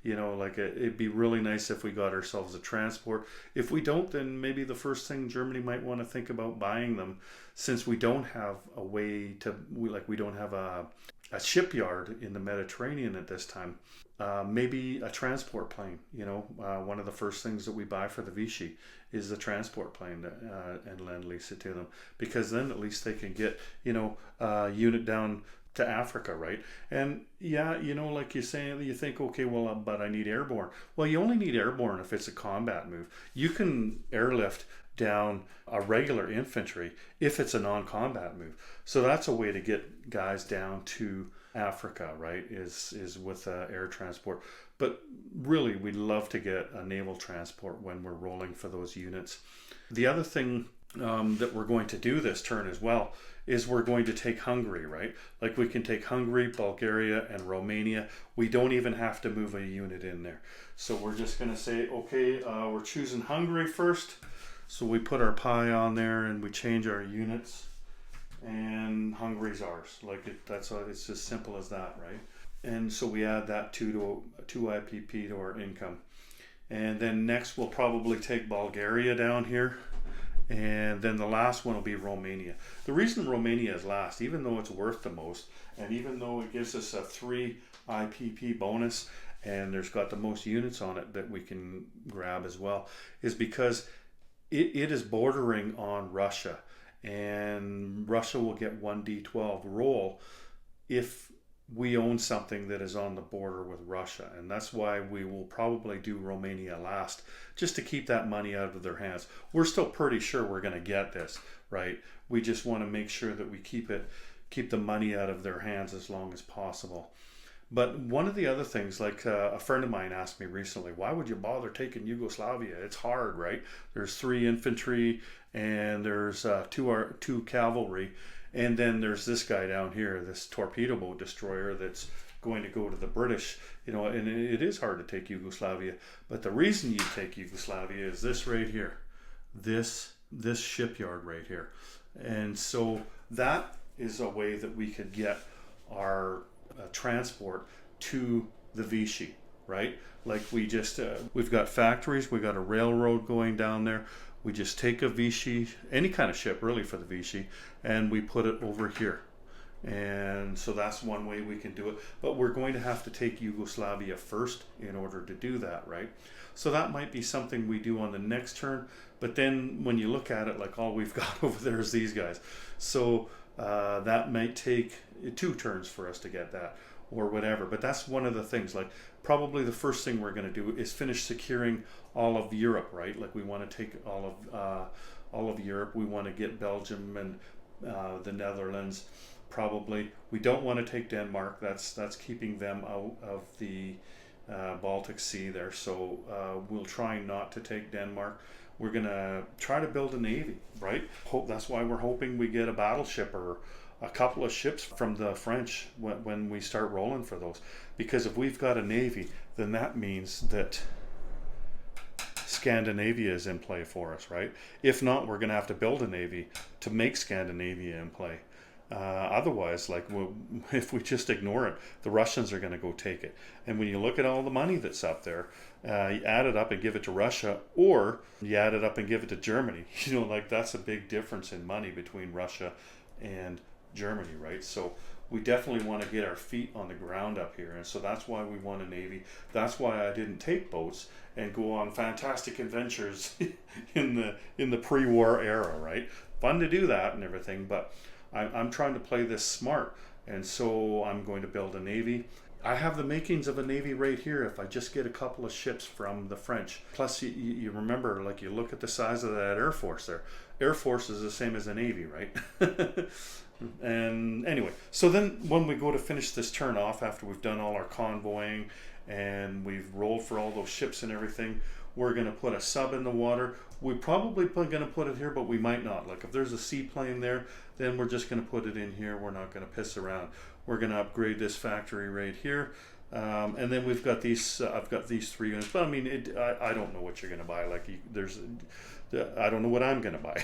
you know, like, it'd be really nice if we got ourselves a transport. If we don't, then maybe the first thing Germany might want to think about buying them, since we don't have a way to, we don't have a shipyard in the Mediterranean at this time. Maybe a transport plane, you know, one of the first things that we buy for the Vichy is the transport plane, and lend-lease it to them, because then at least they can get, you know, a unit down to Africa, right? And yeah, you know, like you're saying, you think, okay, well, but I need airborne. Well, you only need airborne if it's a combat move. You can airlift down a regular infantry if it's a non-combat move. So that's a way to get guys down to Africa, right, is with air transport. But really, we'd love to get a naval transport when we're rolling for those units. The other thing that we're going to do this turn as well is we're going to take Hungary, right? Like, we can take Hungary, Bulgaria, and Romania. We don't even have to move a unit in there. So we're just going to say, okay, we're choosing Hungary first. So we put our pie on there and we change our units, and Hungary's ours. Like, it's as simple as that, right? And so we add that 2 IPP to our income. And then next we'll probably take Bulgaria down here. And then the last one will be Romania. The reason Romania is last, even though it's worth the most, and even though it gives us a 3 IPP bonus, and there's got the most units on it that we can grab as well, is because it is bordering on Russia. And Russia will get 1d12 roll if we own something that is on the border with Russia. And that's why we will probably do Romania last, just to keep that money out of their hands. We're still pretty sure we're going to get this, right? We just want to make sure that we keep the money out of their hands as long as possible. But one of the other things, like a friend of mine asked me recently, why would you bother taking Yugoslavia? It's hard, right? There's 3 infantry and there's 2 cavalry. And then there's this guy down here, this torpedo boat destroyer that's going to go to the British, and it is hard to take Yugoslavia. But the reason you take Yugoslavia is this right here, this shipyard right here. And so that is a way that we could get our transport to the Vichy, right? Like we've got factories, we got a railroad going down there. We just take a Vichy, any kind of ship really for the Vichy, and we put it over here. And so that's one way we can do it. But we're going to have to take Yugoslavia first in order to do that, right? So that might be something we do on the next turn. But then when you look at it, like all we've got over there is these guys. So that might take 2 turns for us to get that or whatever. But that's one of the things, like probably the first thing we're going to do is finish securing all of Europe, right? Like we want to take all of Europe. We want to get Belgium and the Netherlands. Probably we don't want to take Denmark. That's keeping them out of the Baltic Sea there. So we'll try not to take Denmark. We're gonna try to build a navy, right? That's why we're hoping we get a battleship or a couple of ships from the French when we start rolling for those. Because if we've got a navy, then that means that Scandinavia is in play for us, right? If not, we're going to have to build a navy to make Scandinavia in play. Otherwise, if we just ignore it, the Russians are going to go take it. And when you look at all the money that's up there, you add it up and give it to Russia, or you add it up and give it to Germany. That's a big difference in money between Russia and Germany, right? So we definitely want to get our feet on the ground up here, and so that's why we want a navy. That's why I didn't take boats and go on fantastic adventures in the pre-war era, right? Fun to do that and everything, but I'm trying to play this smart, and so I'm going to build a navy. I have the makings of a navy right here if I just get a couple of ships from the French. Plus, you remember, like, you look at the size of that Air Force there. Air Force is the same as a navy, right? And anyway, so then when we go to finish this turn off, after we've done all our convoying and we've rolled for all those ships and everything, we're going to put a sub in the water. We're probably going to put it here, but we might not. Like if there's a seaplane there, then we're just going to put it in here. We're not going to piss around. We're going to upgrade this factory right here. And then we've got these, I've got these 3 units, but I mean, I don't know what you're going to buy. Like I don't know what I'm going to buy,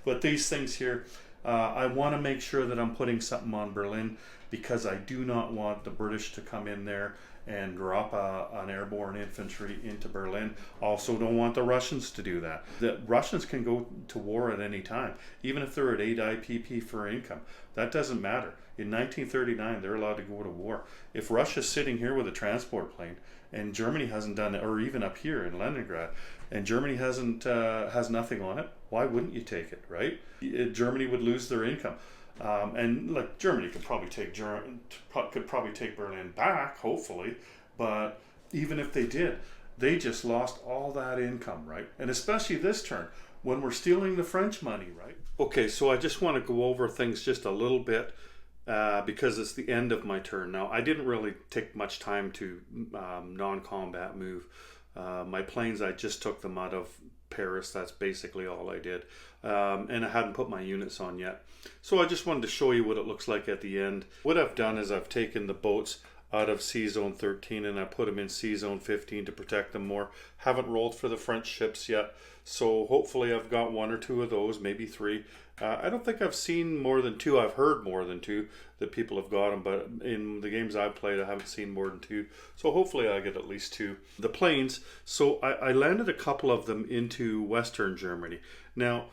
but these things here, I want to make sure that I'm putting something on Berlin, because I do not want the British to come in there and drop an airborne infantry into Berlin. Also don't want the Russians to do that. The Russians can go to war at any time, even if they're at 8 IPP for income. That doesn't matter. In 1939, they're allowed to go to war. If Russia's sitting here with a transport plane and Germany hasn't done it, or even up here in Leningrad, and Germany has nothing on it, why wouldn't you take it, right? Germany would lose their income. And like Germany could probably take Berlin back, hopefully, but even if they did, they just lost all that income, right? And especially this turn when we're stealing the French money, right? Okay, so I just want to go over things just a little bit because it's the end of my turn. Now, I didn't really take much time to non-combat move. My planes, I just took them out of Paris. That's basically all I did. And I hadn't put my units on yet. So I just wanted to show you what it looks like at the end. What I've done is I've taken the boats out of C Zone 13, and I put them in C Zone 15 to protect them more. Haven't rolled for the French ships yet, so hopefully I've got 1 or 2 of those, maybe 3. I don't think I've seen more than 2. I've heard more than 2 that people have got them, but in the games I've played, I haven't seen more than 2. So hopefully I get at least 2. The planes, so I landed a couple of them into Western Germany. Now,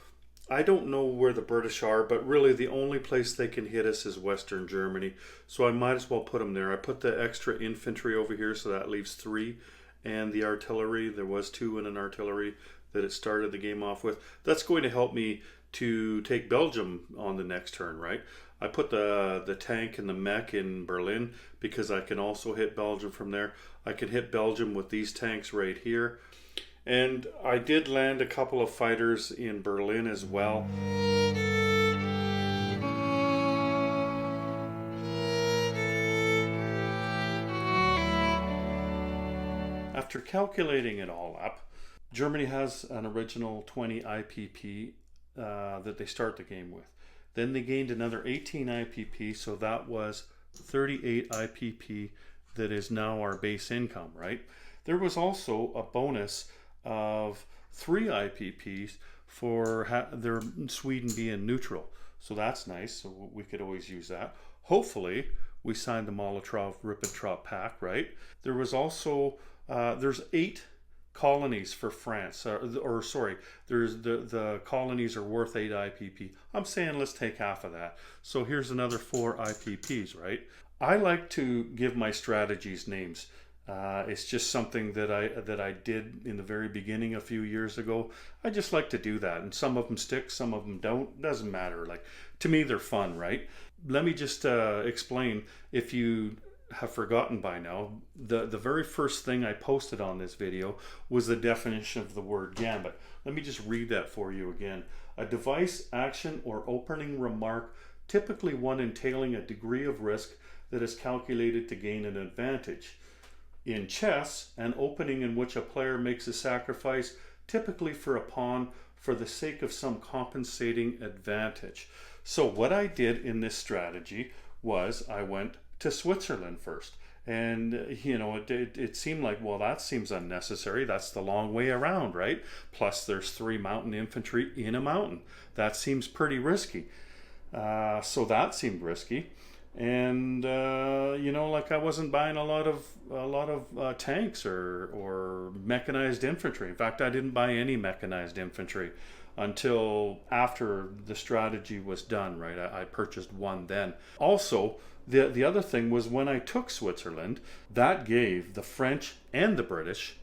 I don't know where the British are, but really the only place they can hit us is Western Germany. So I might as well put them there. I put the extra infantry over here, so that leaves 3. And the artillery, there was 2 in an artillery that it started the game off with. That's going to help me to take Belgium on the next turn, right? I put the tank and the mech in Berlin because I can also hit Belgium from there. I can hit Belgium with these tanks right here. And I did land a couple of fighters in Berlin as well. After calculating it all up, Germany has an original 20 IPP that they start the game with. Then they gained another 18 IPP, so that was 38 IPP that is now our base income, right? There was also a bonus of 3 IPPs for their Sweden being neutral. So that's nice, so we could always use that. Hopefully, we signed the Molotov-Ribbentrop Pact, right? There was also, there's 8 colonies for France, or sorry, there's the colonies are worth 8 IPP. I'm saying let's take half of that. So here's another 4 IPPs, right? I like to give my strategies names. It's just something that I did in the very beginning a few years ago. I just like to do that, and some of them stick, some of them don't. Doesn't matter. Like, to me, they're fun, right? Let me just explain, if you have forgotten by now, the very first thing I posted on this video was the definition of the word gambit. Let me just read that for you again. A device, action, or opening remark, typically one entailing a degree of risk that is calculated to gain an advantage. In chess, an opening in which a player makes a sacrifice, typically for a pawn, for the sake of some compensating advantage. So what I did in this strategy was I went to Switzerland first. And, you know, it seemed like, well, that seems unnecessary. That's the long way around, right? Plus, there's 3 mountain infantry in a mountain. That seems pretty risky. So that seemed risky. And you know, like, I wasn't buying a lot of tanks or mechanized infantry. In fact, I didn't buy any mechanized infantry until after the strategy was done, right? I purchased 1 then. Also, the other thing was, when I took Switzerland, that gave the French and the British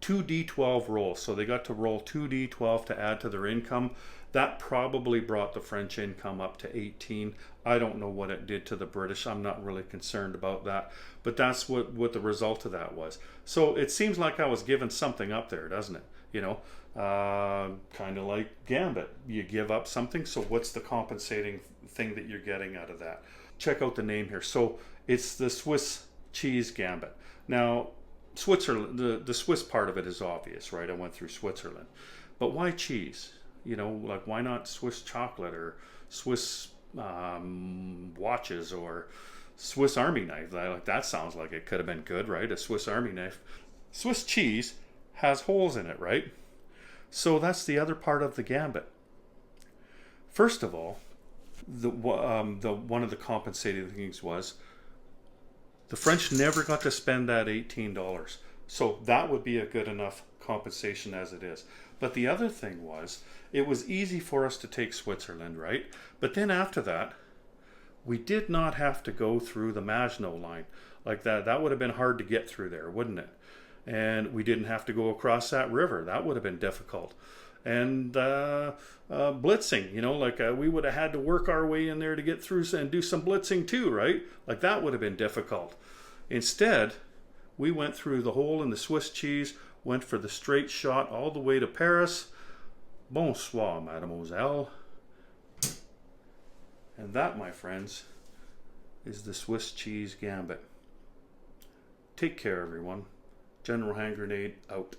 2d12 rolls. So they got to roll 2d12 to add to their income. That probably brought the French income up to 18. I don't know what it did to the British. I'm not really concerned about that. But that's what the result of that was. So it seems like I was given something up there, doesn't it? You know, kind of like Gambit. You give up something, so what's the compensating thing that you're getting out of that? Check out the name here. So it's the Swiss cheese Gambit. Now, Switzerland, the Swiss part of it is obvious, right? I went through Switzerland. But why cheese? You know, like, why not Swiss chocolate or Swiss watches or Swiss Army knife? Like, that sounds like it could have been good, right? A Swiss Army knife. Swiss cheese has holes in it, right? So that's the other part of the gambit. First of all, the one of the compensating things was the French never got to spend that $18. So that would be a good enough compensation as it is. But the other thing was, it was easy for us to take Switzerland, right? But then after that, we did not have to go through the Maginot Line like that. That would have been hard to get through there, wouldn't it? And we didn't have to go across that river. That would have been difficult. And blitzing, you know, like, we would have had to work our way in there to get through and do some blitzing too, right? Like, that would have been difficult. Instead, we went through the hole in the Swiss cheese, went for the straight shot all the way to Paris. Bonsoir, mademoiselle. And that, my friends, is the Swiss cheese gambit. Take care, everyone. General Hand Grenade out.